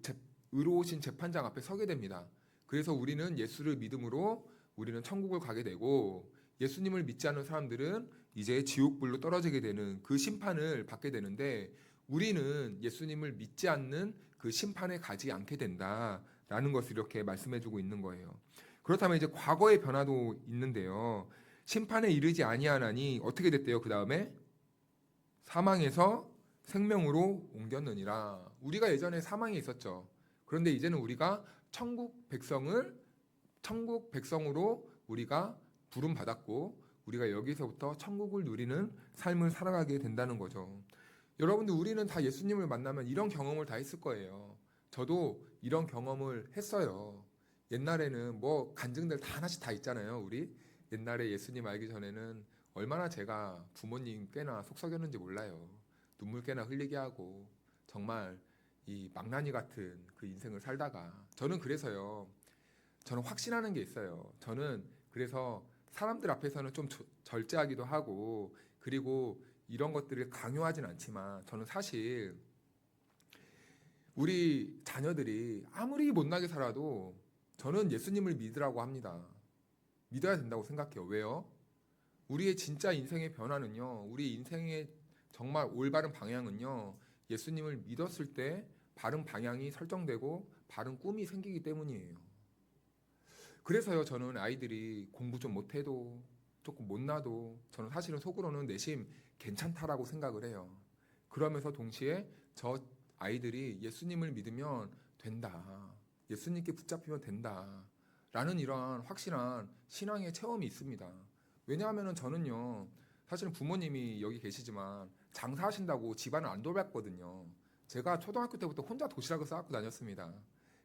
의로우신 재판장 앞에 서게 됩니다. 그래서 우리는 예수를 믿음으로 우리는 천국을 가게 되고, 예수님을 믿지 않는 사람들은 이제 지옥불로 떨어지게 되는 그 심판을 받게 되는데, 우리는 예수님을 믿지 않는 그 심판에 가지 않게 된다라는 것을 이렇게 말씀해주고 있는 거예요. 그렇다면 이제 과거의 변화도 있는데요. 심판에 이르지 아니하나니 어떻게 됐대요? 그 다음에 사망에서 생명으로 옮겼느니라. 우리가 예전에 사망에 있었죠. 그런데 이제는 우리가 천국 백성으로 우리가 부름 받았고, 우리가 여기서부터 천국을 누리는 삶을 살아가게 된다는 거죠. 여러분들, 우리는 다 예수님을 만나면 이런 경험을 다 했을 거예요. 저도 이런 경험을 했어요. 옛날에는 뭐 간증들 다 하나씩 다 있잖아요. 우리 옛날에 예수님 알기 전에는 얼마나 제가 부모님께나 속썩였는지 몰라요. 눈물께나 흘리게 하고 정말 이 망나니 같은 그 인생을 살다가, 저는 그래서요, 저는 확신하는 게 있어요. 저는 그래서 사람들 앞에서는 좀 절제하기도 하고, 그리고 이런 것들을 강요하진 않지만, 저는 사실 우리 자녀들이 아무리 못나게 살아도 저는 예수님을 믿으라고 합니다. 믿어야 된다고 생각해요. 왜요? 우리의 진짜 인생의 변화는요, 우리 인생의 정말 올바른 방향은요, 예수님을 믿었을 때 바른 방향이 설정되고 바른 꿈이 생기기 때문이에요. 그래서요, 저는 아이들이 공부 좀 못해도, 조금 못나도 저는 사실은 속으로는 내심 괜찮다라고 생각을 해요. 그러면서 동시에 저 아이들이 예수님을 믿으면 된다, 예수님께 붙잡히면 된다 라는 이러한 확실한 신앙의 체험이 있습니다. 왜냐하면 저는요, 사실은 부모님이 여기 계시지만 장사하신다고 집안을 안 돌봤거든요. 제가 초등학교 때부터 혼자 도시락을 싸갖고 다녔습니다.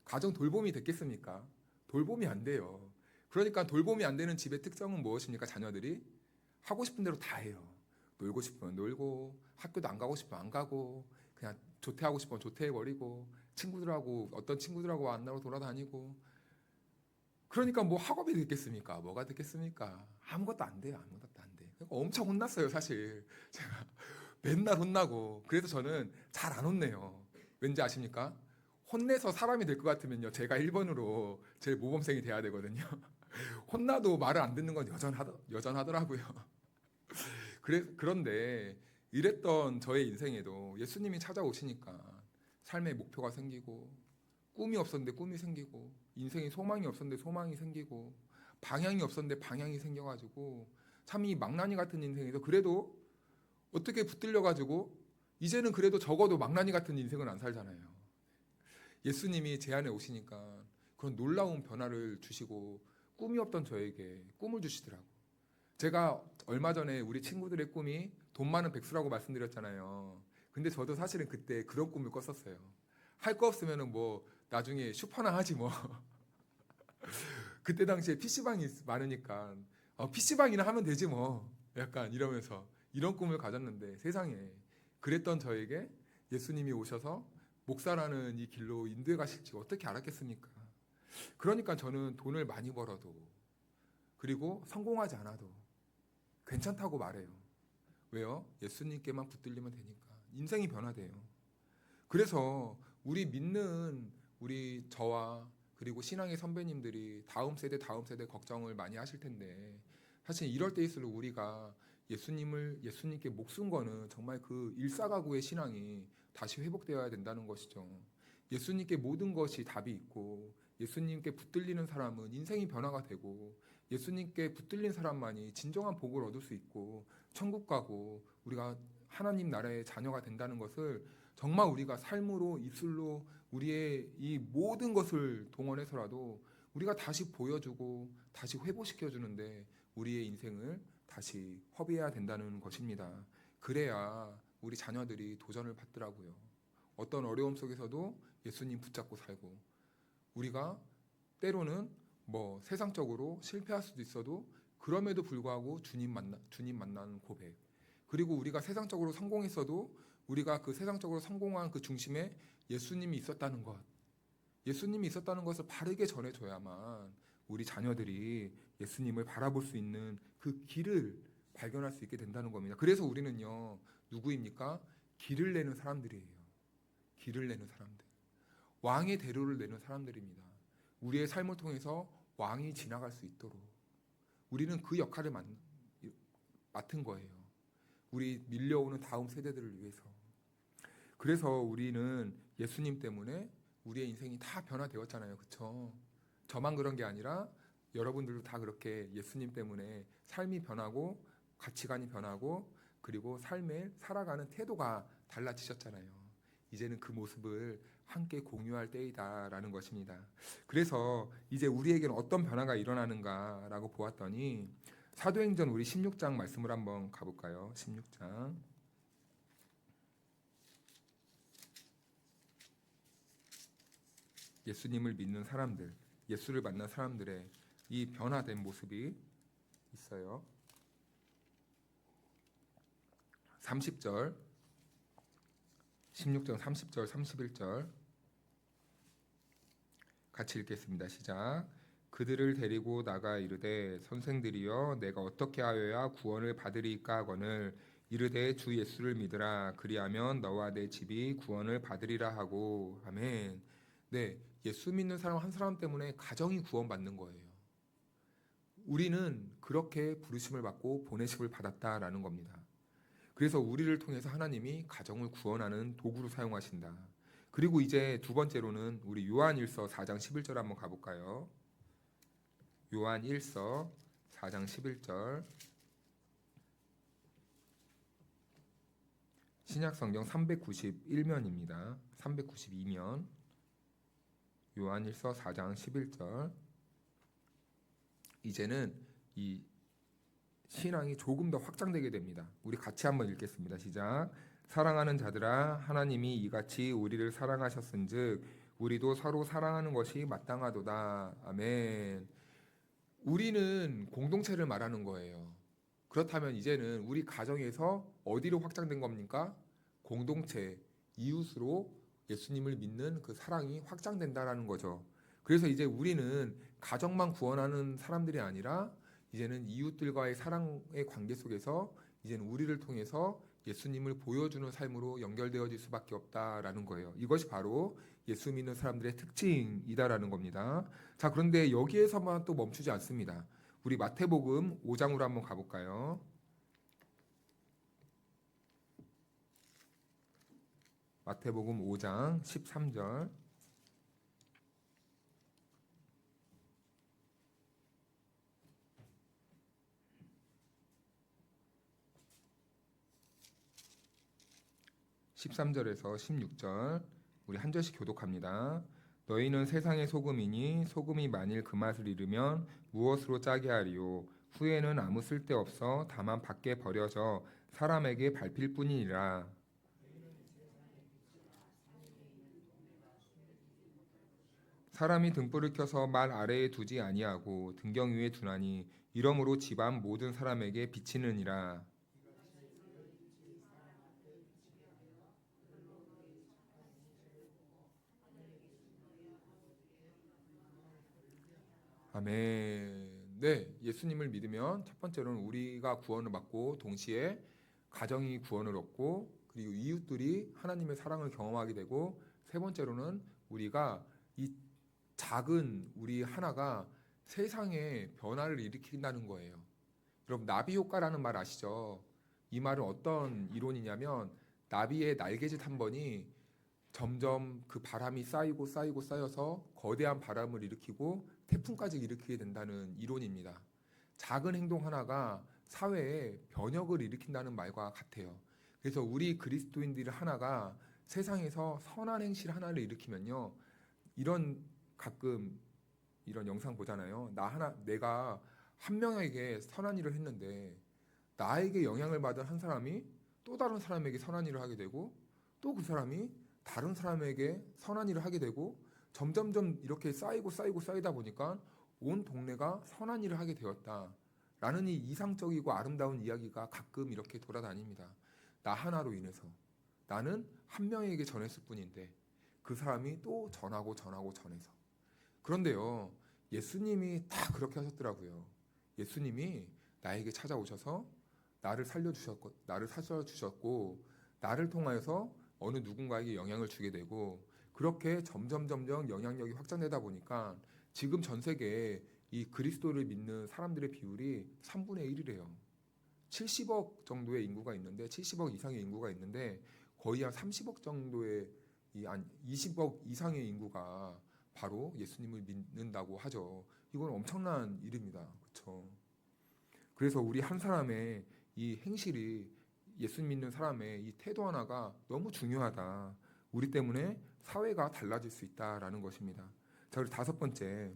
가정 돌봄이 됐겠습니까? 돌봄이 안 돼요. 그러니까 돌봄이 안 되는 집의 특성은 무엇입니까? 자녀들이 하고 싶은 대로 다 해요. 놀고 싶으면 놀고, 학교도 안 가고 싶으면 안 가고, 그냥 조퇴하고 싶으면 조퇴해버리고, 친구들하고 어떤 친구들하고 만나러 돌아다니고. 그러니까 뭐 학업이 됐겠습니까? 뭐가 됐겠습니까? 아무것도 안 돼요. 아무것도 안 돼. 그러니까 엄청 혼났어요, 사실. 제가 맨날 혼나고. 그래서 저는 잘 안 혼내요. 왠지 아십니까? 혼내서 사람이 될 것 같으면요, 제가 1번으로 제일 모범생이 돼야 되거든요. 혼나도 말을 안 듣는 건 여전하더라고요. 그런데 이랬던 저의 인생에도 예수님이 찾아오시니까 삶의 목표가 생기고, 꿈이 없었는데 꿈이 생기고, 인생에 소망이 없었는데 소망이 생기고, 방향이 없었는데 방향이 생겨가지고, 참 이 망나니 같은 인생에서 그래도 어떻게 붙들려가지고 이제는 그래도 적어도 망나니 같은 인생은 안 살잖아요. 예수님이 제 안에 오시니까 그런 놀라운 변화를 주시고, 꿈이 없던 저에게 꿈을 주시더라고. 제가 얼마 전에 우리 친구들의 꿈이 돈 많은 백수라고 말씀드렸잖아요. 근데 저도 사실은 그때 그런 꿈을 꿨었어요. 할 거 없으면은 뭐 나중에 슈퍼나 하지 뭐. 그때 당시에 PC방이 많으니까 PC방이나 하면 되지 뭐. 약간 이러면서 이런 꿈을 가졌는데, 세상에 그랬던 저에게 예수님이 오셔서 목사라는 이 길로 인도해 가실지 어떻게 알았겠습니까? 그러니까 저는 돈을 많이 벌어도, 그리고 성공하지 않아도 괜찮다고 말해요. 왜요? 예수님께만 붙들리면 되니까. 인생이 변화돼요. 그래서 우리 믿는 우리 저와 그리고 신앙의 선배님들이 다음 세대 걱정을 많이 하실 텐데, 사실 이럴 때일수록 우리가 예수님께 목숨 거는 정말 그 일사가구의 신앙이 다시 회복되어야 된다는 것이죠. 예수님께 모든 것이 답이 있고, 예수님께 붙들리는 사람은 인생이 변화가 되고, 예수님께 붙들린 사람만이 진정한 복을 얻을 수 있고 천국 가고 우리가 하나님 나라의 자녀가 된다는 것을 정말 우리가 삶으로, 입술로 우리의 이 모든 것을 동원해서라도 우리가 다시 보여주고 다시 회복시켜 주는데 우리의 인생을 다시 허비해야 된다는 것입니다. 그래야 우리 자녀들이 도전을 받더라고요. 어떤 어려움 속에서도 예수님 붙잡고 살고, 우리가 때로는 뭐 세상적으로 실패할 수도 있어도 그럼에도 불구하고 주님 만나는 고백, 그리고 우리가 세상적으로 성공했어도 우리가 그 세상적으로 성공한 그 중심에 예수님이 있었다는 것, 예수님이 있었다는 것을 바르게 전해줘야만 우리 자녀들이 예수님을 바라볼 수 있는 그 길을 발견할 수 있게 된다는 겁니다. 그래서 우리는요, 누구입니까? 길을 내는 사람들이에요. 길을 내는 사람들. 왕의 대로를 내는 사람들입니다. 우리의 삶을 통해서 왕이 지나갈 수 있도록 우리는 그 역할을 맡은 거예요. 우리 밀려오는 다음 세대들을 위해서. 그래서 우리는 예수님 때문에 우리의 인생이 다 변화되었잖아요. 그렇죠? 저만 그런 게 아니라 여러분들도 다 그렇게 예수님 때문에 삶이 변하고 가치관이 변하고 그리고 삶을 살아가는 태도가 달라지셨잖아요. 이제는 그 모습을 함께 공유할 때이다라는 것입니다. 그래서 이제 우리에게는 어떤 변화가 일어나는가라고 보았더니 사도행전 우리 16장 말씀을 한번 가볼까요? 16장. 예수님을 믿는 사람들, 예수를 만난 사람들의 이 변화된 모습이 있어요. 30절, 16장 30절, 31절 같이 읽겠습니다. 시작. 그들을 데리고 나가 이르되 선생들이여 내가 어떻게 하여야 구원을 받으리까 하거늘 이르되 주 예수를 믿으라 그리하면 너와 내 집이 구원을 받으리라 하고. 아멘. 네, 예수 믿는 사람 한 사람 때문에 가정이 구원받는 거예요. 우리는 그렇게 부르심을 받고 보내심을 받았다라는 겁니다. 그래서 우리를 통해서 하나님이 가정을 구원하는 도구로 사용하신다. 그리고 이제 두 번째로는 우리 요한일서 4장 11절 한번 가볼까요? 요한일서 4장 11절. 신약성경 391면입니다. 392면. 요한일서 4장 11절. 이제는 이 신앙이 조금 더 확장되게 됩니다. 우리 같이 한번 읽겠습니다. 시작. 사랑하는 자들아 하나님이 이같이 우리를 사랑하셨은즉 우리도 서로 사랑하는 것이 마땅하도다. 아멘. 우리는 공동체를 말하는 거예요. 그렇다면 이제는 우리 가정에서 어디로 확장된 겁니까? 공동체, 이웃으로 예수님을 믿는 그 사랑이 확장된다라는 거죠. 그래서 이제 우리는 가정만 구원하는 사람들이 아니라 이제는 이웃들과의 사랑의 관계 속에서 이제는 우리를 통해서 예수님을 보여주는 삶으로 연결되어질 수밖에 없다라는 거예요. 이것이 바로 예수 믿는 사람들의 특징이다라는 겁니다. 자, 그런데 여기에서만 또 멈추지 않습니다. 우리 마태복음 5장으로 한번 가볼까요? 마태복음 5장 13절. (13절에서) (16절) 우리 한 절씩 교독합니다. 너희는 세상의 소금이니 소금이 만일 그 맛을 잃으면 무엇으로 짜게 하리요? 후에는 아무 쓸데없어 다만 밖에 버려져 사람에게 밟힐 뿐이니라. 사람이 등불을 켜서 말 아래에 두지 아니하고 등경 위에 두나니 이러므로 집안 모든 사람에게 비치느니라. 아멘. 네, 예수님을 믿으면 첫 번째로는 우리가 구원을 받고 동시에 가정이 구원을 얻고 그리고 이웃들이 하나님의 사랑을 경험하게 되고 세 번째로는 우리가 이 작은 우리 하나가 세상에 변화를 일으킨다는 거예요. 여러분 나비 효과라는 말 아시죠? 이 말은 어떤 이론이냐면 나비의 날개짓 한 번이 점점 그 바람이 쌓이고 쌓이고 쌓여서 거대한 바람을 일으키고 태풍까지 일으키게 된다는 이론입니다. 작은 행동 하나가 사회에 변혁을 일으킨다는 말과 같아요. 그래서 우리 그리스도인들 하나가 세상에서 선한 행실 하나를 일으키면요, 가끔 이런 영상 보잖아요. 내가 한 명에게 선한 일을 했는데 나에게 영향을 받은 한 사람이 또 다른 사람에게 선한 일을 하게 되고, 또 그 사람이 다른 사람에게 선한 일을 하게 되고, 점점점 이렇게 쌓이다 보니까 온 동네가 선한 일을 하게 되었다라는 이 이상적이고 아름다운 이야기가 가끔 이렇게 돌아다닙니다. 나 하나로 인해서 나는 한 명에게 전했을 뿐인데 그 사람이 또 전해서. 그런데요, 예수님이 다 그렇게 하셨더라고요. 예수님이 나에게 찾아오셔서 나를 살려주셨고, 나를 통하여서 어느 누군가에게 영향을 주게 되고, 그렇게 점점 영향력이 확장되다 보니까 지금 전 세계에 이 그리스도를 믿는 사람들의 비율이 3분의 1이래요. 70억 정도의 인구가 있는데, 70억 이상의 인구가 있는데, 거의 한 30억 정도의, 한 20억 이상의 인구가 바로 예수님을 믿는다고 하죠. 이건 엄청난 일입니다. 그렇죠? 그래서 우리 한 사람의 이 행실이, 예수 믿는 사람의 이 태도 하나가 너무 중요하다. 우리 때문에 사회가 달라질 수 있다라는 것입니다. 자, 그리고 다섯 번째,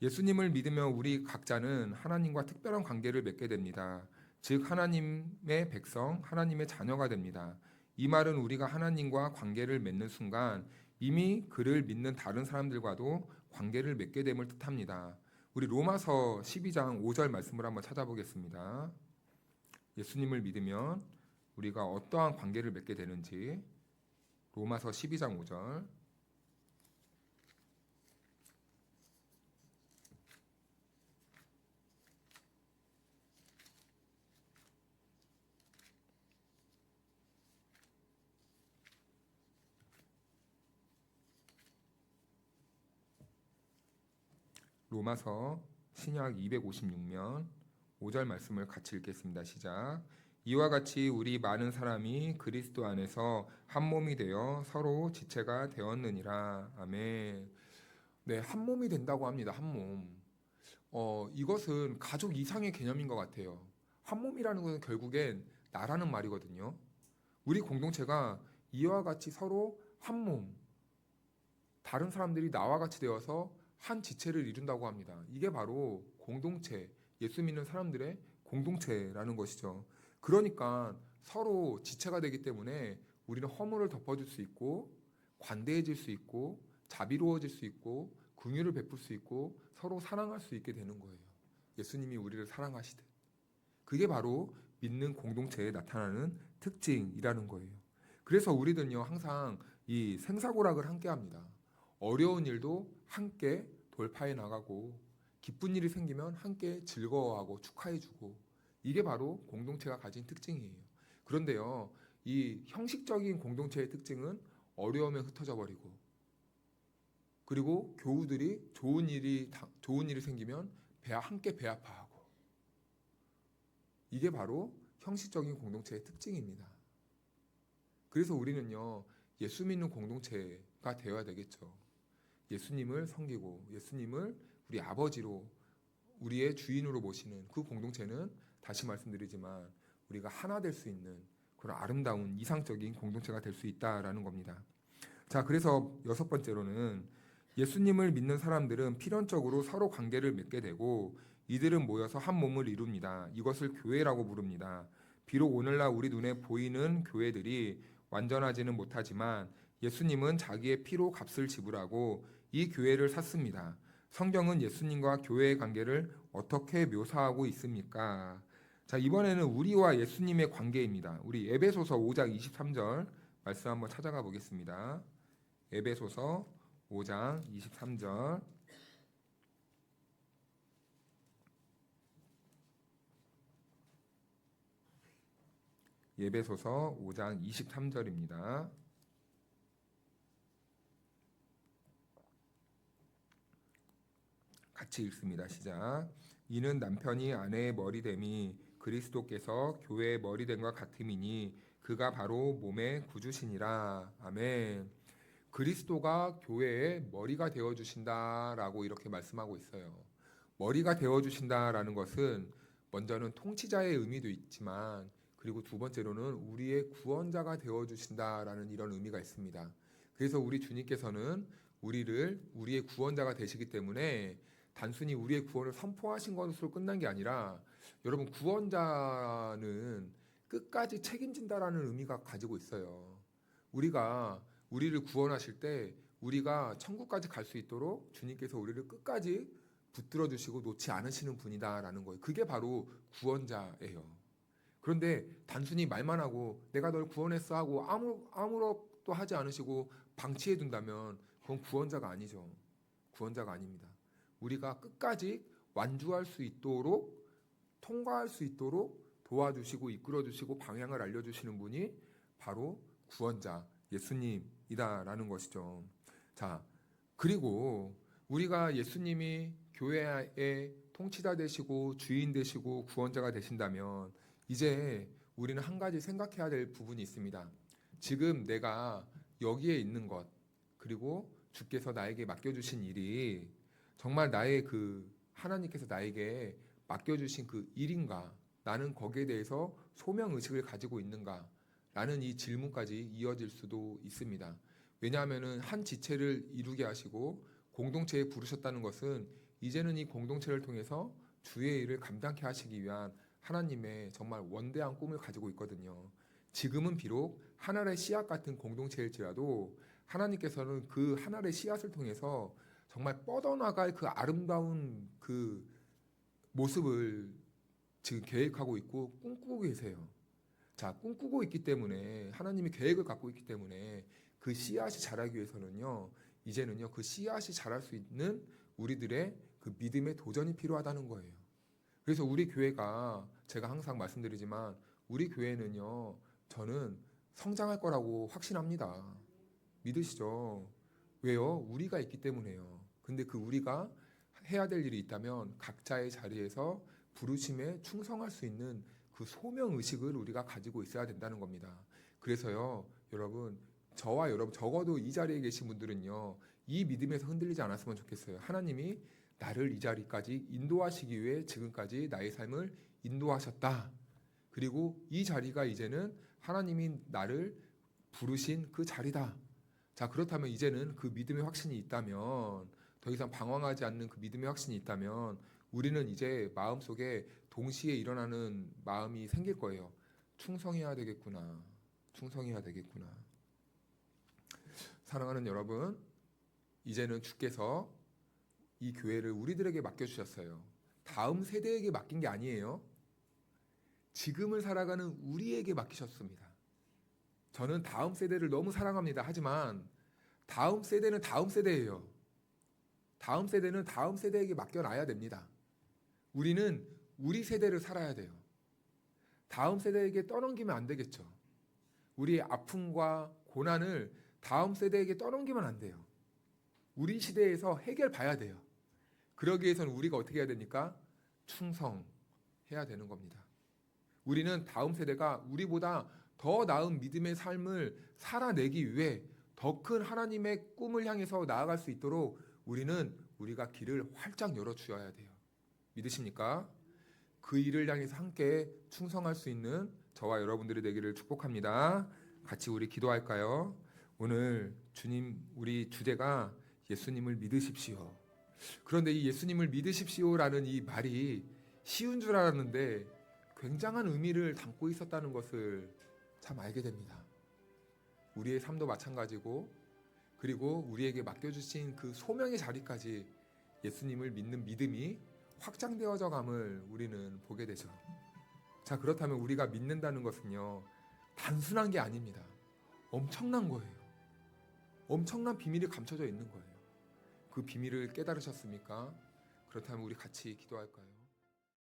예수님을 믿으며 우리 각자는 하나님과 특별한 관계를 맺게 됩니다. 즉 하나님의 백성, 하나님의 자녀가 됩니다. 이 말은 우리가 하나님과 관계를 맺는 순간 이미 그를 믿는 다른 사람들과도 관계를 맺게 됨을 뜻합니다. 우리 로마서 12장 5절 말씀을 한번 찾아보겠습니다. 예수님을 믿으면 우리가 어떠한 관계를 맺게 되는지, 로마서 12장 5절. 로마서 신약 256면 5절 말씀을 같이 읽겠습니다. 시작. 이와 같이 우리 많은 사람이 그리스도 안에서 한 몸이 되어 서로 지체가 되었느니라. 아멘. 네, 한 몸이 된다고 합니다. 한 몸. 이것은 가족 이상의 개념인 것 같아요. 한 몸이라는 것은 결국엔 나라는 말이거든요. 우리 공동체가 이와 같이 서로 한 몸, 다른 사람들이 나와 같이 되어서 한 지체를 이룬다고 합니다. 이게 바로 공동체, 예수 믿는 사람들의 공동체라는 것이죠. 그러니까 서로 지체가 되기 때문에 우리는 허물을 덮어줄 수 있고, 관대해질 수 있고, 자비로워질 수 있고, 긍휼을 베풀 수 있고, 서로 사랑할 수 있게 되는 거예요. 예수님이 우리를 사랑하시듯. 그게 바로 믿는 공동체에 나타나는 특징이라는 거예요. 그래서 우리들은요, 항상 이 생사고락을 함께 합니다. 어려운 일도 함께 돌파해 나가고, 기쁜 일이 생기면 함께 즐거워하고 축하해주고, 이게 바로 공동체가 가진 특징이에요. 그런데요, 이 형식적인 공동체의 특징은 어려우면 흩어져 버리고, 그리고 교우들이 좋은 일이 생기면 함께 배아파하고, 이게 바로 형식적인 공동체의 특징입니다. 그래서 우리는요, 예수 믿는 공동체가 되어야 되겠죠. 예수님을 섬기고 예수님을 우리 아버지로, 우리의 주인으로 모시는 그 공동체는, 다시 말씀드리지만 우리가 하나 될 수 있는 그런 아름다운 이상적인 공동체가 될 수 있다라는 겁니다. 자, 그래서 여섯 번째로는 예수님을 믿는 사람들은 필연적으로 서로 관계를 맺게 되고, 이들은 모여서 한 몸을 이룹니다. 이것을 교회라고 부릅니다. 비록 오늘날 우리 눈에 보이는 교회들이 완전하지는 못하지만 예수님은 자기의 피로 값을 지불하고 이 교회를 샀습니다. 성경은 예수님과 교회의 관계를 어떻게 묘사하고 있습니까? 자, 이번에는 우리와 예수님의 관계입니다. 우리 에베소서 5장 23절 말씀 한번 찾아가 보겠습니다. 에베소서 5장 23절. 에베소서 5장 23절입니다. 같이 읽습니다. 시작. 이는 남편이 아내의 머리됨이 그리스도께서 교회의 머리됨과 같음이니 그가 바로 몸의 구주시니라. 아멘. 그리스도가 교회의 머리가 되어주신다라고 이렇게 말씀하고 있어요. 머리가 되어주신다라는 것은 먼저는 통치자의 의미도 있지만, 그리고 두 번째로는 우리의 구원자가 되어주신다라는 이런 의미가 있습니다. 그래서 우리 주님께서는 우리를 우리의 구원자가 되시기 때문에 단순히 우리의 구원을 선포하신 것으로 끝난 게 아니라 여러분 구원자는 끝까지 책임진다라는 의미가 가지고 있어요. 우리가 우리를 구원하실 때 우리가 천국까지 갈 수 있도록 주님께서 우리를 끝까지 붙들어 주시고 놓지 않으시는 분이다라는 거예요. 그게 바로 구원자예요. 그런데 단순히 말만 하고 내가 널 구원했어 하고 아무것도 하지 않으시고 방치해 둔다면 그건 구원자가 아니죠. 구원자가 아닙니다. 우리가 끝까지 완주할 수 있도록 통과할 수 있도록 도와주시고 이끌어 주시고 방향을 알려주시는 분이 바로 구원자 예수님이다라는 것이죠. 자, 그리고 우리가 예수님이 교회의 통치자 되시고 주인 되시고 구원자가 되신다면 이제 우리는 한 가지 생각해야 될 부분이 있습니다. 지금 내가 여기에 있는 것, 그리고 주께서 나에게 맡겨주신 일이 정말 나의 하나님께서 나에게 맡겨주신 그 일인가? 나는 거기에 대해서 소명의식을 가지고 있는가? 라는 이 질문까지 이어질 수도 있습니다. 왜냐하면 한 지체를 이루게 하시고 공동체에 부르셨다는 것은 이제는 이 공동체를 통해서 주의 일을 감당케 하시기 위한 하나님의 정말 원대한 꿈을 가지고 있거든요. 지금은 비록 하늘의 씨앗 같은 공동체일지라도 하나님께서는 그 하늘의 씨앗을 통해서 정말 뻗어나갈 그 아름다운 그 모습을 지금 계획하고 있고 꿈꾸고 계세요. 자, 꿈꾸고 있기 때문에 하나님이 계획을 갖고 있기 때문에 그 씨앗이 자라기 위해서는요, 이제는요, 그 씨앗이 자랄 수 있는 우리들의 그 믿음의 도전이 필요하다는 거예요. 그래서 우리 교회가 제가 항상 말씀드리지만 우리 교회는요, 저는 성장할 거라고 확신합니다. 믿으시죠? 왜요? 우리가 있기 때문에요. 근데 그 우리가 해야 될 일이 있다면 각자의 자리에서 부르심에 충성할 수 있는 그 소명 의식을 우리가 가지고 있어야 된다는 겁니다. 그래서요, 여러분, 저와 여러분, 적어도 이 자리에 계신 분들은요, 이 믿음에서 흔들리지 않았으면 좋겠어요. 하나님이 나를 이 자리까지 인도하시기 위해 지금까지 나의 삶을 인도하셨다. 그리고 이 자리가 이제는 하나님이 나를 부르신 그 자리다. 자, 그렇다면 이제는 그 믿음의 확신이 있다면, 더 이상 방황하지 않는 그 믿음의 확신이 있다면 우리는 이제 마음속에 동시에 일어나는 마음이 생길 거예요. 충성해야 되겠구나. 충성해야 되겠구나. 사랑하는 여러분, 이제는 주께서 이 교회를 우리들에게 맡겨주셨어요. 다음 세대에게 맡긴 게 아니에요. 지금을 살아가는 우리에게 맡기셨습니다. 저는 다음 세대를 너무 사랑합니다. 하지만 다음 세대는 다음 세대예요. 다음 세대는 다음 세대에게 맡겨놔야 됩니다. 우리는 우리 세대를 살아야 돼요. 다음 세대에게 떠넘기면 안 되겠죠. 우리의 아픔과 고난을 다음 세대에게 떠넘기면 안 돼요. 우리 시대에서 해결 봐야 돼요. 그러기 위해서는 우리가 어떻게 해야 됩니까? 충성해야 되는 겁니다. 우리는 다음 세대가 우리보다 더 나은 믿음의 삶을 살아내기 위해 더 큰 하나님의 꿈을 향해서 나아갈 수 있도록 우리가 길을 활짝 열어주어야 돼요. 믿으십니까? 그 일을 향해서 함께 충성할 수 있는 저와 여러분들이 되기를 축복합니다. 같이 우리 기도할까요? 오늘 주님, 우리 주제가 예수님을 믿으십시오. 그런데 이 예수님을 믿으십시오라는 이 말이 쉬운 줄 알았는데 굉장한 의미를 담고 있었다는 것을 참 알게 됩니다. 우리의 삶도 마찬가지고, 그리고 우리에게 맡겨주신 그 소명의 자리까지 예수님을 믿는 믿음이 확장되어져 감을 우리는 보게 되죠. 자, 그렇다면 우리가 믿는다는 것은요, 단순한 게 아닙니다. 엄청난 거예요. 엄청난 비밀이 감춰져 있는 거예요. 그 비밀을 깨달으셨습니까? 그렇다면 우리 같이 기도할까요?